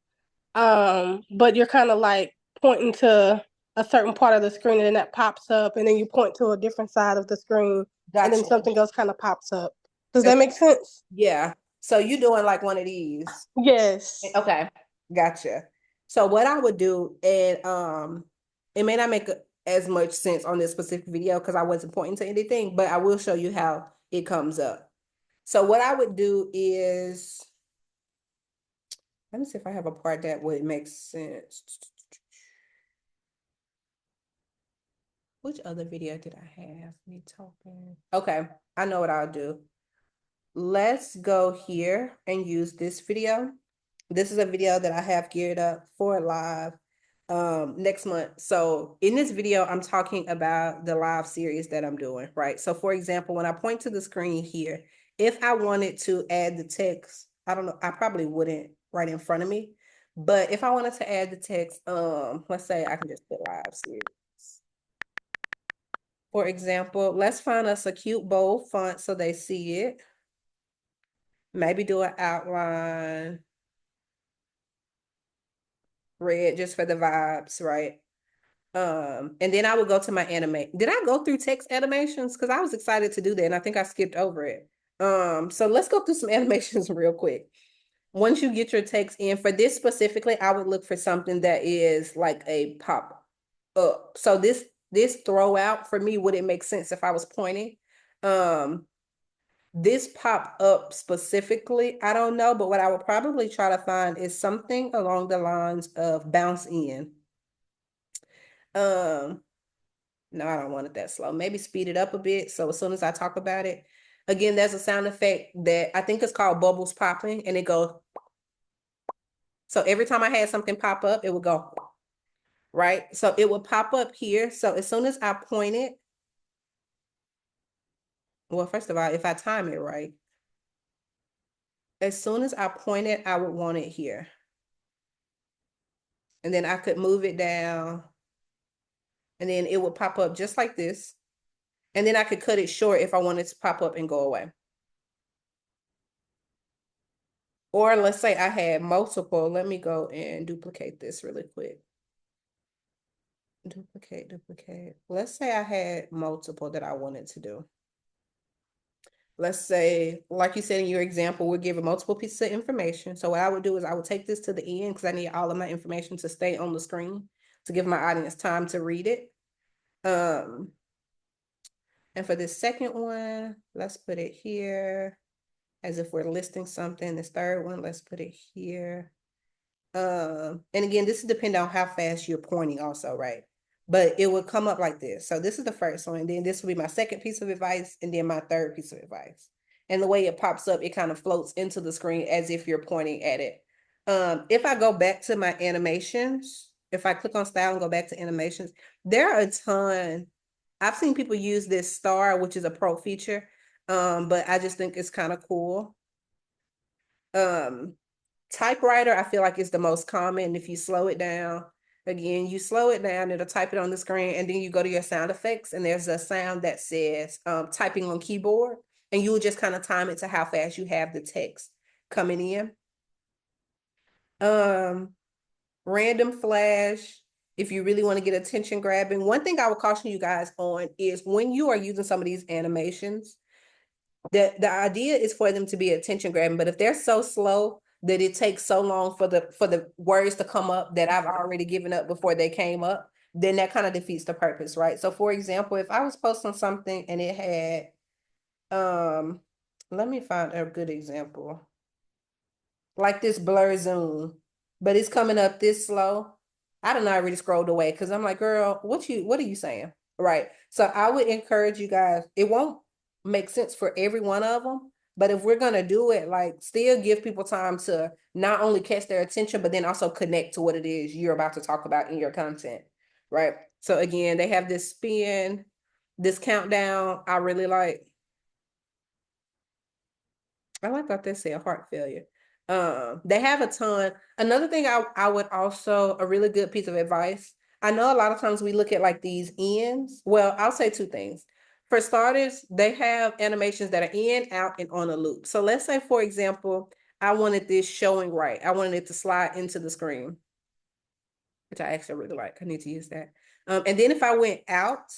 But you're kind of like pointing to a certain part of the screen, and then that pops up, and then you point to a different side of the screen, and then Gotcha. something else kind of pops up. Does that make sense? Yeah. So you doing like one of these? Yes. Okay, gotcha. So what I would do, and it may not make as much sense on this specific video because I wasn't pointing to anything, but I will show you how it comes up. So what I would do is, let me see if I have a part that would make sense. Which other video did I have me talking? Okay, I know what I'll do. Let's go here and use this video. This is a video that I have geared up for live next month. So in this video, I'm talking about the live series that I'm doing, right? So for example, when I point to the screen here, if I wanted to add the text, I don't know, I probably wouldn't right in front of me, but if I wanted to add the text, let's say I can just put live series. For example, let's find us a cute bold font so they see it. Maybe do an outline, red just for the vibes, right? And then I would go to my animate. Did I go through text animations? Because I was excited to do that, and I think I skipped over it. So let's go through some animations real quick. Once you get your text in, for this specifically, I would look for something that is like a pop up. So this throw out for me, would it make sense if I was pointing? This pop up specifically, I don't know, but what I would probably try to find is something along the lines of bounce in. No, I don't want it that slow. Maybe speed it up a bit. So as soon as I talk about it, again, there's a sound effect that I think is called bubbles popping, and it goes. So every time I had something pop up, it would go, right? So it would pop up here. So as soon as I point it, well, first of all, if I time it right, as soon as I point it, I would want it here. And then I could move it down, and then it would pop up just like this. And then I could cut it short if I wanted to pop up and go away. Or let's say I had multiple. Let me go and duplicate this really quick. Duplicate. Let's say I had multiple that I wanted to do. Let's say, like you said in your example, we're giving multiple pieces of information. So what I would do is I would take this to the end because I need all of my information to stay on the screen to give my audience time to read it. And for this second one, let's put it here as if we're listing something. This third one, let's put it here. And again, this is depending on how fast you're pointing also, right? But it would come up like this. So this is the first one, and then this will be my second piece of advice, and then my third piece of advice. And the way it pops up, it kind of floats into the screen as if you're pointing at it. If I go back to my animations, if I click on style and go back to animations, there are a ton. I've seen people use this star, which is a pro feature, but I just think it's kind of cool. Typewriter, I feel like is the most common. If you slow it down, again, you slow it down, it'll type it on the screen, and then you go to your sound effects, and there's a sound that says typing on keyboard, and you will just kind of time it to how fast you have the text coming in. Random flash, if you really want to get attention grabbing. One thing I would caution you guys on is when you are using some of these animations, the idea is for them to be attention grabbing, but if they're so slow that it takes so long for the words to come up that I've already given up before they came up, then that kind of defeats the purpose, right? So for example, if I was posting something and it had let me find a good example. Like this blur zoom, but it's coming up this slow. I don't know, I already scrolled away because I'm like, girl, what are you saying? Right. So I would encourage you guys, it won't make sense for every one of them, but if we're gonna do it, like still give people time to not only catch their attention, but then also connect to what it is you're about to talk about in your content. Right. So again, they have this spin, this countdown. I really like. I like that they say a heart failure. They have a ton. Another thing I would also, a really good piece of advice. I know a lot of times we look at like these ends. Well, I'll say two things. For starters, they have animations that are in, out, and on a loop. So let's say, for example, I wanted this showing right. I wanted it to slide into the screen, which I actually really like. I need to use that. And then if I went out,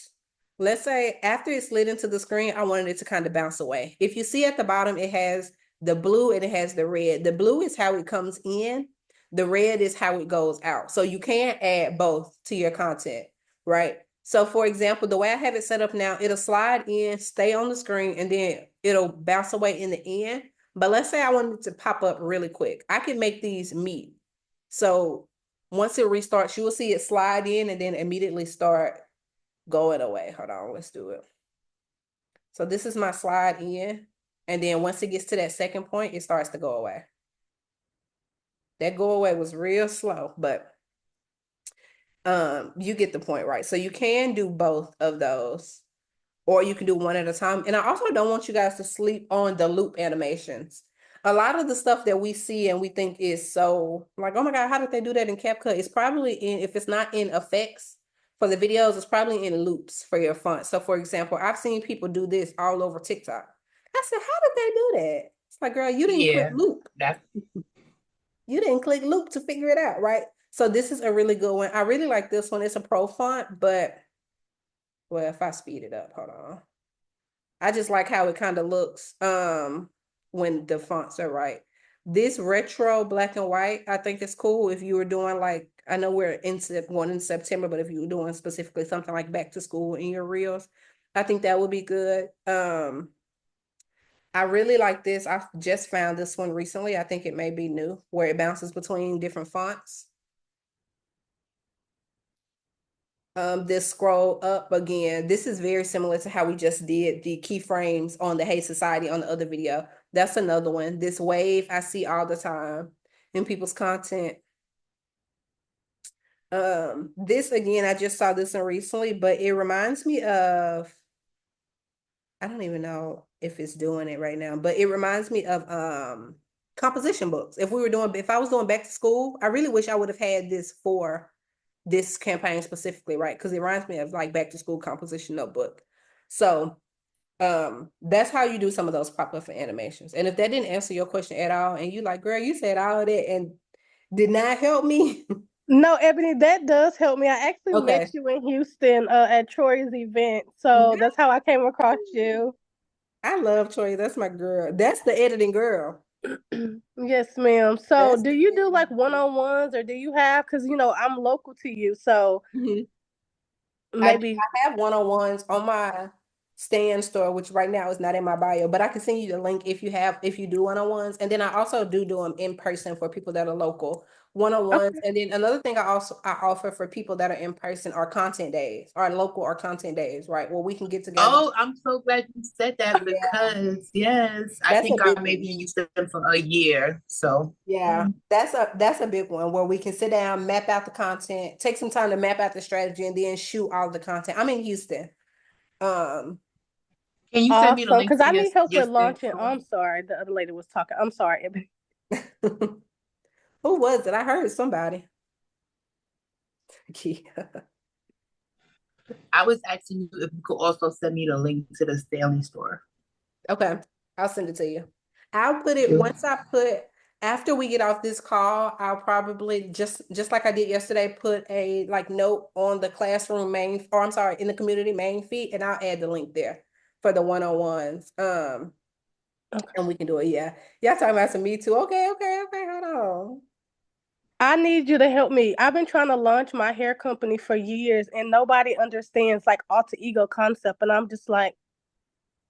let's say after it slid into the screen, I wanted it to kind of bounce away. If you see at the bottom, it has the blue, and it has the red. The blue is how it comes in. The red is how it goes out. So you can add both to your content, right? So for example, the way I have it set up now, it'll slide in, stay on the screen, and then it'll bounce away in the end. But let's say I wanted to pop up really quick. I can make these meet. So once it restarts, you will see it slide in and then immediately start going away. Hold on, let's do it. So this is my slide in. And then once it gets to that second point, it starts to go away. That go away was real slow, but you get the point, right? So you can do both of those, or you can do one at a time. And I also don't want you guys to sleep on the loop animations. A lot of the stuff that we see and we think is so like, oh my God, how did they do that in CapCut? It's probably in, if it's not in effects for the videos, it's probably in loops for your font. So for example, I've seen people do this all over TikTok. I said, how did they do that? It's like, girl, you didn't click loop. You didn't click loop to figure it out, right? So this is a really good one. I really like this one. It's a pro font, but well, if I speed it up, hold on. I just like how it kind of looks when the fonts are right. This retro black and white, I think it's cool if you were doing like, I know we're going in September, but if you were doing specifically something like back to school in your reels, I think that would be good. I really like this. I just found this one recently. I think it may be new, where it bounces between different fonts. This scroll up again. This is very similar to how we just did the keyframes on the Hey Society on the other video. That's another one. This wave I see all the time in people's content. This again, I just saw this one recently, but it reminds me of, I don't even know if it's doing it right now, but it reminds me of composition books. If I was doing back to school, I really wish I would have had this for this campaign specifically, right? Because it reminds me of like back to school composition notebook. So that's how you do some of those pop-up animations. And if that didn't answer your question at all, and you like, girl, you said all of that and did not help me. No, Ebony, that does help me. I actually met Okay. you in Houston at Troy's event, so that's how I came across you. I love Troy. That's my girl. That's the editing girl. Yes, ma'am. So, That's do the you do editing like one-on-ones, or do you have? Because I'm local to you, so girl. maybe. I have one-on-ones on my stand store, which right now is not in my bio, but I can send you the link if you do one-on-ones. And then I also do them in person for people that are local, one-on-ones. Okay. And then another thing I offer for people that are in person are content days, or local or content days, right? Where we can get together. Oh, I'm so glad you said that Yeah, because yes, I that's a think big I one. maybe used them for a year. So Yeah, that's a big one where we can sit down, map out the content, take some time to map out the strategy, and then shoot all the content. I'm in Houston. Um, can you send me the Awesome. link Because to I need help your with launching. store? I'm sorry, the other lady was talking. I'm sorry, Ebony. who was it? I heard somebody. I was asking you if you could also send me the link to the Stanley store. Okay, I'll send it to you. I'll put Thank it you. once I put after we get off this call, I'll probably just like I did yesterday, put a like note on the classroom main, or I'm sorry, in the community main feed, and I'll add the link there for the one-on-ones. Okay. And we can do it. Yeah. Y'all talking about some me too. Okay, okay, okay, hold on. I need you to help me. I've been trying to launch my hair company for years, and nobody understands like alter ego concept, and I'm just like,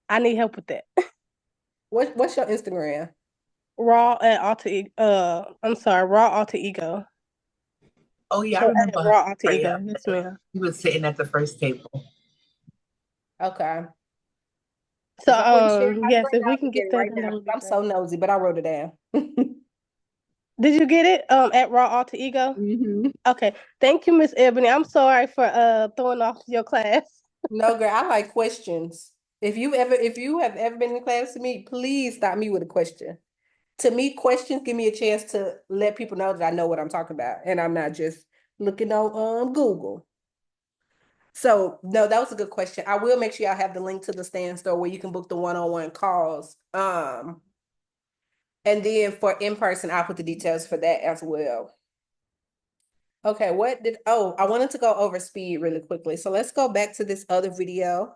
I need help with that. What's your Instagram? Raw at alter ego. I'm sorry, raw alter ego. Oh yeah, I So at remember raw alter her. ego. Yeah, Yes, ma'am. he was sitting at the first table. Okay. So If I wouldn't share my yes, screen, if we I'll can look at get it that, right then now that would because be I'm so great. nosy, but I wrote it down. Did you get it? At raw alter ego. hmm Okay. Thank you, Miss Ebony. I'm sorry for throwing off your class. No, girl, I like questions. If you have ever been in class to me, please stop me with a question. To me, questions give me a chance to let people know that I know what I'm talking about and I'm not just looking on Google. So no, that was a good question. I will make sure y'all have the link to the stand store where you can book the one-on-one calls. And then for in person, I'll put the details for that as well. Okay, I wanted to go over speed really quickly. So let's go back to this other video.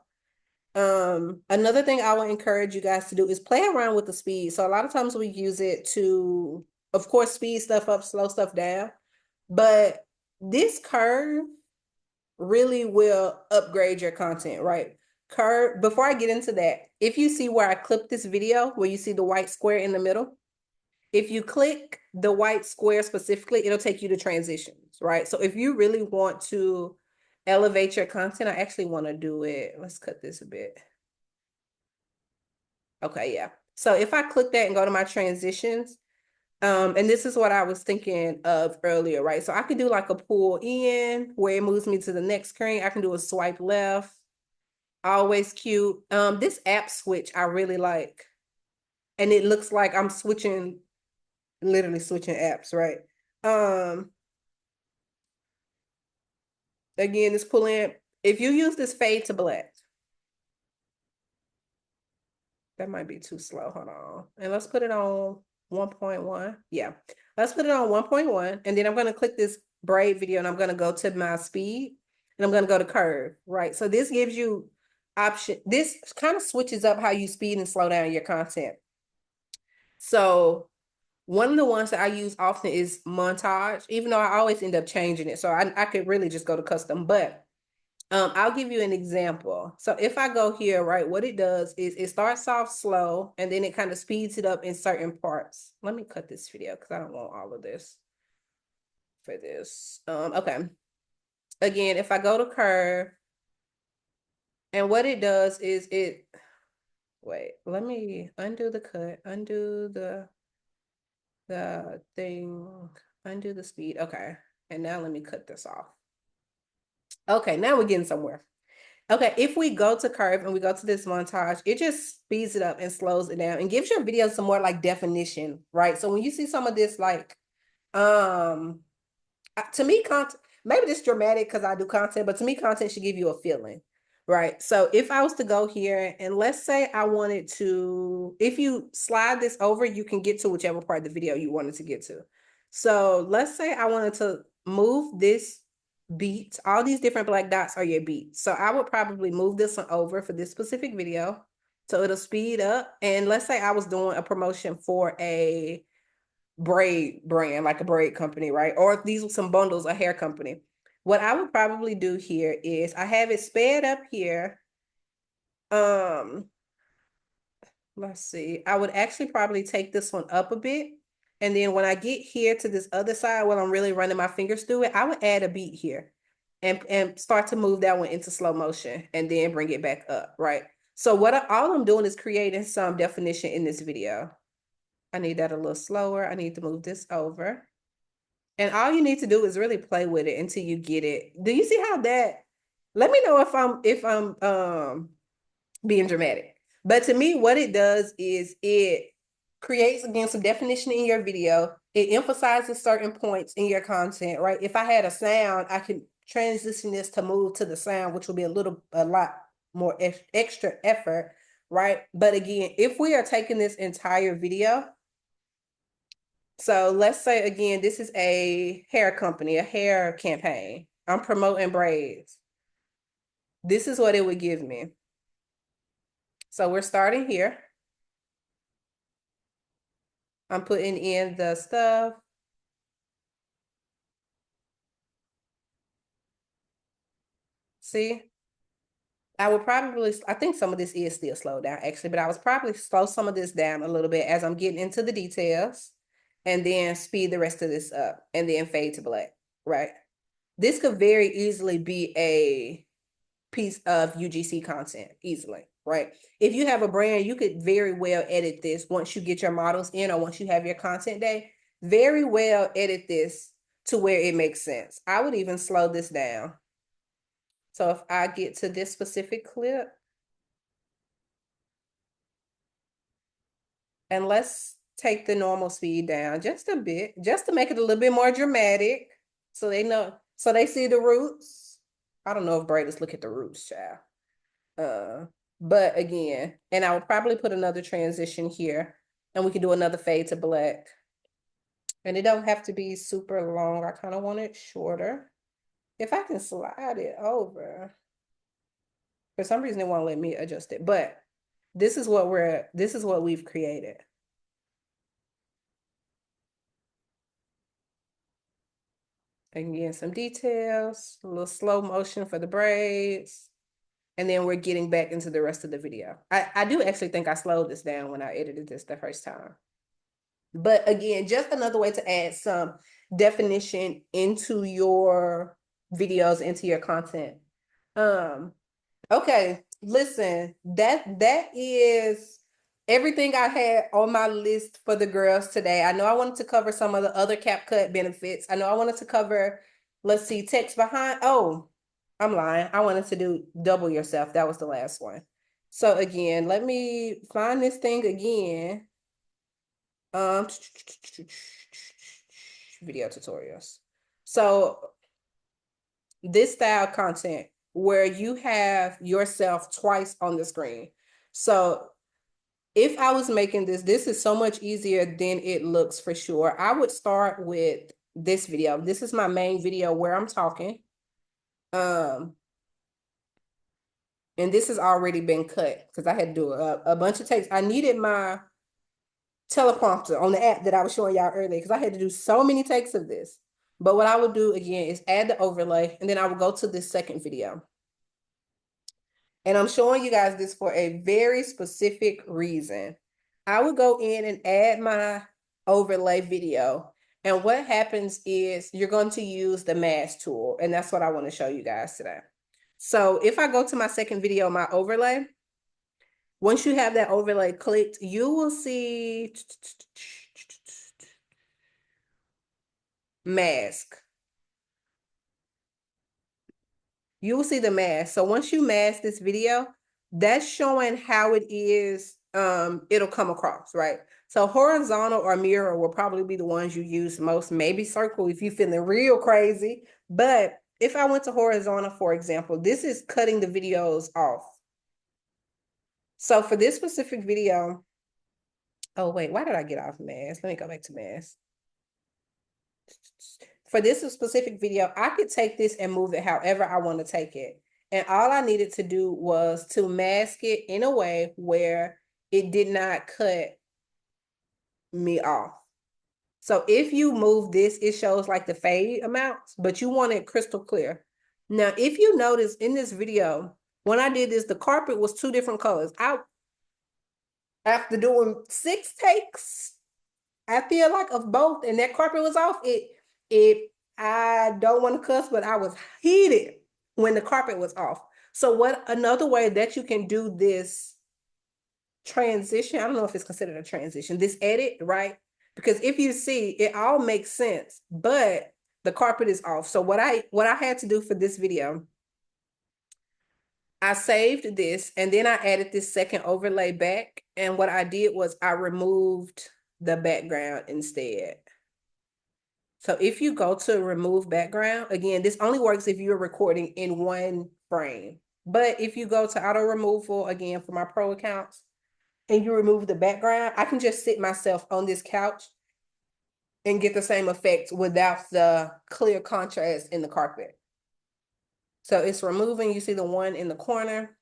Another thing I would encourage you guys to do is play around with the speed. So a lot of times we use it to, of course, speed stuff up, slow stuff down. But this curve really will upgrade your content, right? Curve, before I get into that, if you see where I clipped this video, where you see the white square in the middle, if you click the white square specifically, it'll take you to transitions, right? So if you really want to elevate your content, I actually want to do it. Let's cut this a bit. Okay, yeah. So if I click that and go to my transitions, and this is what I was thinking of earlier, right? So I could do like a pull in where it moves me to the next screen. I can do a swipe left. Always cute. This app switch I really like. And it looks like I'm switching, literally switching apps, right? Again, this pull in. If you use this fade to black, that might be too slow. Hold on. And let's put it on 1.1. Yeah. Let's put it on 1.1. And then I'm going to click this braid video and I'm going to go to my speed and I'm going to go to curve, right? So this gives you option. This kind of switches up how you speed and slow down your content. So one of the ones that I use often is montage, even though I always end up changing it. So I could really just go to custom, but I'll give you an example. So if I go here, right, what it does is it starts off slow and then it kind of speeds it up in certain parts. Let me cut this video because I don't want all of this for this. Okay. Again, if I go to curve, and what it does is wait, let me undo the cut, undo the thing, undo the speed. Okay. And now let me cut this off. Okay, now we're getting somewhere. Okay, if we go to curve and we go to this montage, it just speeds it up and slows it down and gives your video some more like definition, right? So when you see some of this, like, to me, content, maybe this dramatic because I do content, but to me, content should give you a feeling, right? So if I was to go here and let's say I wanted to, if you slide this over, you can get to whichever part of the video you wanted to get to. So let's say I wanted to move this beat. All these different black dots are your beats. So I would probably move this one over for this specific video. So it'll speed up. And let's say I was doing a promotion for a braid brand, like a braid company, right? Or if these were some bundles, a hair company. What I would probably do here is I have it sped up here. Let's see. I would actually probably take this one up a bit. And then when I get here to this other side, while I'm really running my fingers through it, I would add a beat here and start to move that one into slow motion and then bring it back up, right? So all I'm doing is creating some definition in this video. I need that a little slower. I need to move this over. And all you need to do is really play with it until you get it. Do you see how let me know if I'm being dramatic. But to me, what it does is it creates again some definition in your video. It emphasizes certain points in your content, right? If I had a sound, I could transition this to move to the sound, which will be a lot more extra effort, right? But again, if we are taking this entire video, so let's say again, this is a hair company, a hair campaign. I'm promoting braids. This is what it would give me. So we're starting here. I'm putting in the stuff. See, I think some of this is still slowed down actually, but I was probably slow some of this down a little bit as I'm getting into the details and then speed the rest of this up and then fade to black, right? This could very easily be a piece of UGC content easily, right? If you have a brand, you could very well edit this once you get your models in or once you have your content day, very well edit this to where it makes sense. I would even slow this down. So if I get to this specific clip, and let's take the normal speed down just a bit, just to make it a little bit more dramatic. So they know, so they see the roots. I don't know if braiders look at the roots, child. But again, and I would probably put another transition here and we can do another fade to black. And it don't have to be super long. I kind of want it shorter. If I can slide it over. For some reason, it won't let me adjust it, but this is what we've created. Again, some details, a little slow motion for the braids. And then we're getting back into the rest of the video. I do actually think I slowed this down when I edited this the first time. But again, just another way to add some definition into your videos, into your content. Okay, listen, that is everything I had on my list for the girls today. I know I wanted to cover some of the other CapCut benefits. I know I wanted to cover, let's see, text behind. Oh, I'm lying. I wanted to do double yourself. That was the last one. So again, let me find this thing again. Video tutorials. So this style content where you have yourself twice on the screen. So if I was making this is so much easier than it looks for sure. I would start with this video. This is my main video where I'm talking. And this has already been cut because I had to do a bunch of takes. I needed my teleprompter on the app that I was showing y'all earlier because I had to do so many takes of this. But what I would do again is add the overlay, and then I would go to this second video. And I'm showing you guys this for a very specific reason. I would go in and add my overlay video. And what happens is you're going to use the mask tool. And that's what I want to show you guys today. So if I go to my second video, my overlay, once you have that overlay clicked, you will see mask. You will see the mask. So once you mask this video, that's showing how it is, it'll come across, right? So horizontal or mirror will probably be the ones you use most, maybe circle if you're feeling real crazy. But if I went to horizontal, for example, this is cutting the videos off. So for this specific video, oh wait, why did I get off mask? Let me go back to mask. For this specific video, I could take this and move it however I want to take it. And all I needed to do was to mask it in a way where it did not cut me off. So if you move this, it shows like the fade amounts, but you want it crystal clear. Now, if you notice in this video, when I did this, the carpet was two different colors. After doing 6 takes, I feel like of both, and that carpet was off. I don't want to cuss, but I was heated when the carpet was off. So what another way that you can do this transition, I don't know if it's considered a transition, this edit, right? Because if you see, it all makes sense, but the carpet is off. So what I had to do for this video, I saved this and then I added this second overlay back. And what I did was I removed the background instead. So if you go to remove background, again, this only works if you're recording in one frame. But if you go to auto removal, again, for my pro accounts, and you remove the background, I can just sit myself on this couch and get the same effect without the clear contrast in the carpet. So it's removing, you see the one in the corner.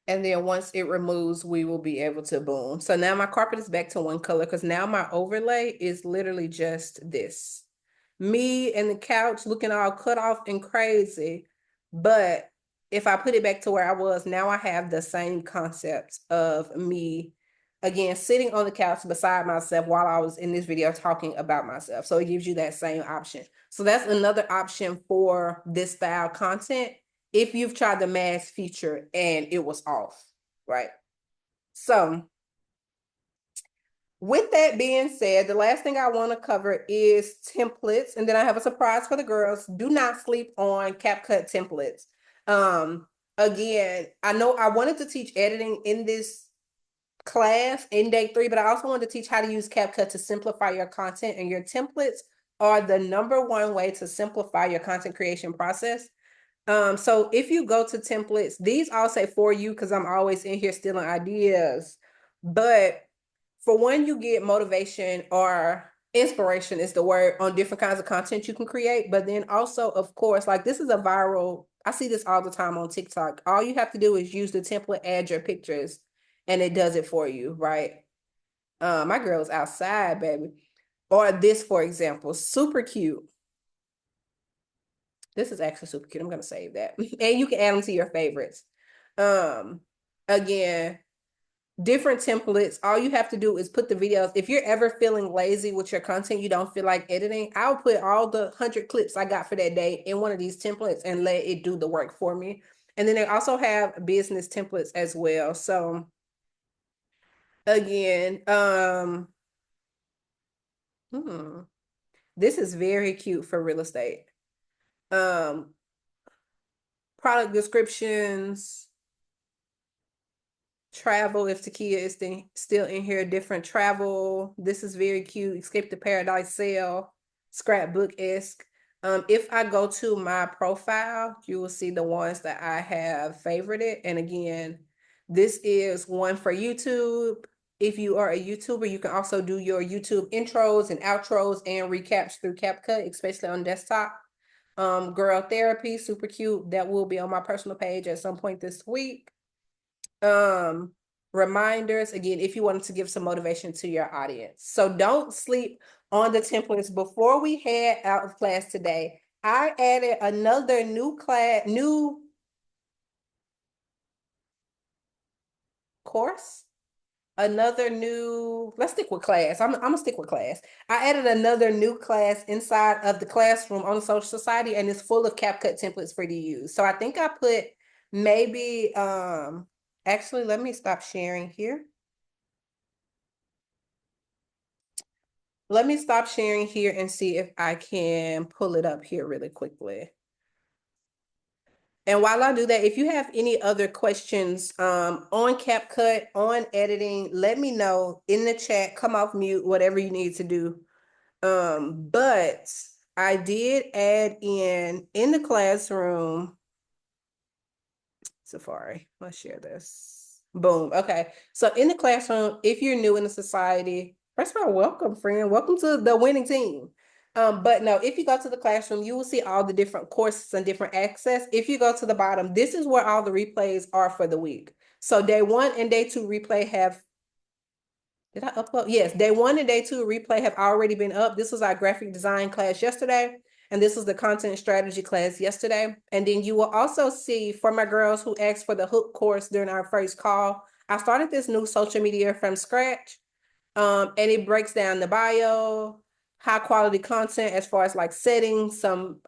And then once it removes, we will be able to boom. So now my carpet is back to one color because now my overlay is literally just this. Me and the couch looking all cut off and crazy. But if I put it back to where I was, now I have the same concept of me, again, sitting on the couch beside myself while I was in this video talking about myself. So it gives you that same option. So that's another option for this style content if you've tried the mask feature and it was off, right? So with that being said, the last thing I want to cover is templates. And then I have a surprise for the girls. Do not sleep on CapCut templates. Again, I know I wanted to teach editing in this class in day 3, but I also wanted to teach how to use CapCut to simplify your content, and your templates are the #1 way to simplify your content creation process. So if you go to templates, these all say for you because I'm always in here stealing ideas. But for when you get motivation or inspiration is the word on different kinds of content you can create. But then also, of course, like this is a viral I see this all the time on TikTok. All you have to do is use the template, add your pictures, and it does it for you, right? My girl's outside, baby. Or this, for example, super cute. This is actually super cute. I'm gonna save that. And you can add them to your favorites. Again, different templates. All you have to do is put the videos. If you're ever feeling lazy with your content, you don't feel like editing, I'll put all the 100 clips I got for that day in one of these templates and let it do the work for me. And then they also have business templates as well. So again, this is very cute for real estate. Product descriptions, travel, if Takia is still in here, different travel. This is very cute. Escape the Paradise sale, scrapbook-esque. If I go to my profile, you will see the ones that I have favorited. And again, this is one for YouTube. If you are a YouTuber, you can also do your YouTube intros and outros and recaps through CapCut, especially on desktop. Girl therapy, super cute. That will be on my personal page at some point this week. Reminders, again, if you wanted to give some motivation to your audience. So don't sleep on the templates. Before we head out of class today, I added another new course, let's stick with class. I'm gonna stick with class. I added another new class inside of the classroom on the social society, and it's full of CapCut templates for you to use. So I think I put maybe, actually, let me stop sharing here. Let me stop sharing here and see if I can pull it up here really quickly. And while I do that, if you have any other questions on CapCut, on editing, let me know in the chat, come off mute, whatever you need to do. But I did add in the classroom, Safari, let's share this. Boom. Okay. So in the classroom, if you're new in the society, first of all, welcome, friend. Welcome to the winning team. But no, if you go to the classroom, you will see all the different courses and different access. If you go to the bottom, this is where all the replays are for the week. So day 1 and day 2 replay have, did I upload? Yes, day 1 and day 2 replay have already been up. This was our graphic design class yesterday. And this was the content strategy class yesterday. And then you will also see, for my girls who asked for the hook course during our first call, I started this new social media from scratch. And it breaks down the bio, high quality content as far as like settings, some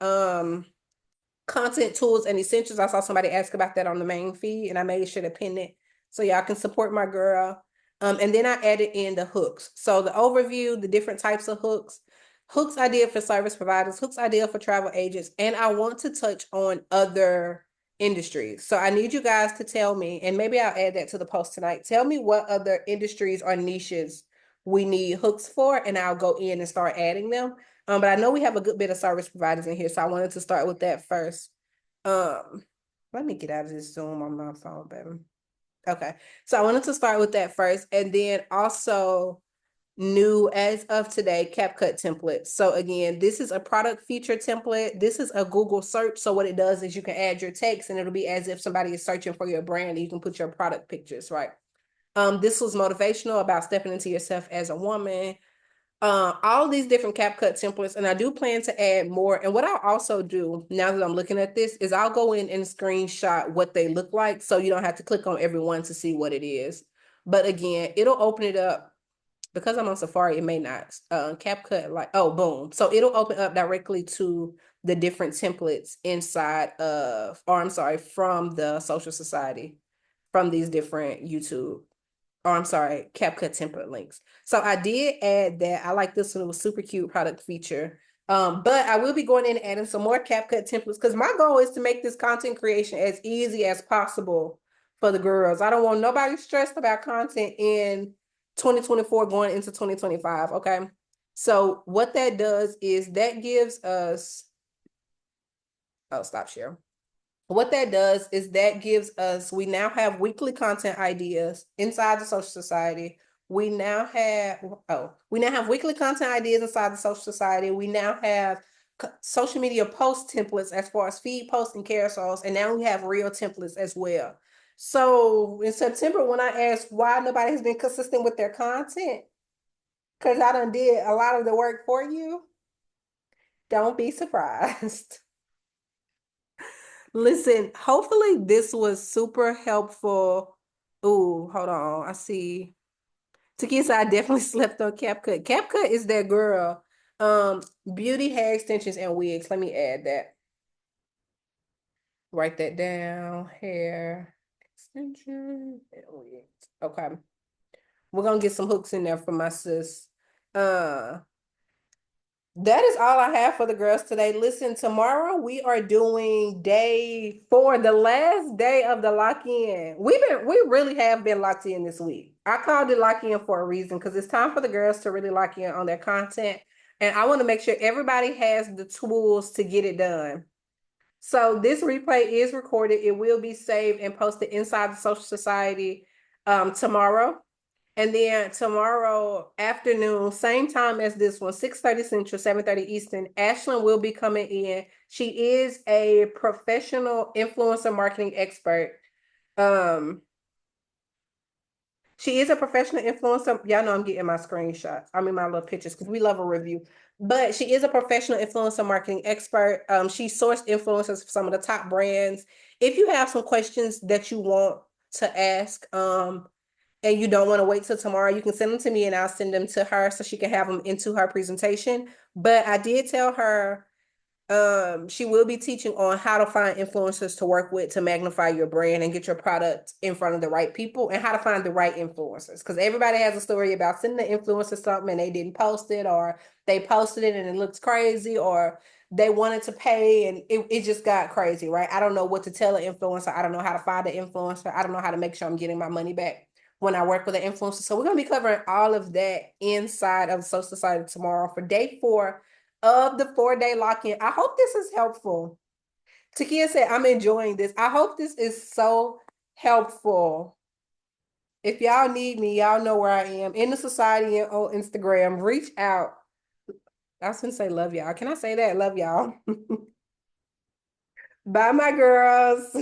content tools and essentials. I saw somebody ask about that on the main feed, and I made sure to pin it so y'all can support my girl. And then I added in the hooks. So the overview, the different types of hooks, hooks idea for service providers, hooks idea for travel agents, and I want to touch on other industries. So I need you guys to tell me, and maybe I'll add that to the post tonight. Tell me what other industries or niches we need hooks for, and I'll go in and start adding them. But I know we have a good bit of service providers in here, so I wanted to start with that first. Let me get out of this Zoom on my phone, baby. Okay, so I wanted to start with that first, and then also new as of today, CapCut template. So again, this is a product feature template. This is a Google search. So what it does is you can add your text, and it'll be as if somebody is searching for your brand, and you can put your product pictures, right? This was motivational about stepping into yourself as a woman. All these different CapCut templates, and I do plan to add more. And what I'll also do now that I'm looking at this is I'll go in and screenshot what they look like, so you don't have to click on every one to see what it is. But again, it'll open it up. Because I'm on Safari, it may not. CapCut, like, oh, boom. So it'll open up directly to the different templates inside of, or I'm sorry, from the social society, from these different YouTube, or I'm sorry, CapCut template links. So I did add that. I like this one. It was super cute product feature. But I will be going in and adding some more CapCut templates, because my goal is to make this content creation as easy as possible for the girls. I don't want nobody stressed about content in 2024 going into 2025. Okay. So what that does is that gives us, oh, stop share. What that does is that gives us, we now have weekly content ideas inside the social society. We now have weekly content ideas inside the social society. We now have social media post templates as far as feed posts and carousels, and now we have reel templates as well. So in September, when I asked why nobody has been consistent with their content, because I done did a lot of the work for you, don't be surprised. Listen, hopefully this was super helpful. Ooh, hold on. I see. Takia said I definitely slept on CapCut. CapCut is that girl. Beauty hair extensions and wigs. Let me add that. Write that down. Hair extension and wigs. Okay. We're gonna get some hooks in there for my sis. Uh that is all I have for the girls today. Listen, tomorrow we are doing day 4, the last day of the lock-in. We really have been locked in this week. I called it lock-in for a reason because it's time for the girls to really lock in on their content. And I want to make sure everybody has the tools to get it done. So this replay is recorded. It will be saved and posted inside the Social Society tomorrow. And then tomorrow afternoon, same time as this one, 6:30 Central, 7:30 Eastern, Ashlyn will be coming in. She is a professional influencer marketing expert. Um, she is a professional influencer. Y'all know I'm getting my screenshots. I mean my little pictures because we love a review. But she is a professional influencer marketing expert. She sourced influencers for some of the top brands. If you have some questions that you want to ask, and you don't want to wait till tomorrow, you can send them to me and I'll send them to her so she can have them into her presentation. But I did tell her she will be teaching on how to find influencers to work with to magnify your brand and get your product in front of the right people, and how to find the right influencers. Because everybody has a story about sending the influencer something and they didn't post it, or they posted it and it looks crazy, or they wanted to pay and it just got crazy, right? I don't know what to tell an influencer. I don't know how to find an influencer. I don't know how to make sure I'm getting my money back when I work with an influencer. So we're going to be covering all of that inside of Social Society tomorrow for day 4 of the 4-day lock-in. I hope this is helpful. Takia said, I'm enjoying this. I hope this is so helpful. If y'all need me, y'all know where I am. In the society and on Instagram. Reach out. I was gonna say love y'all. Can I say that? Love y'all. Bye, my girls.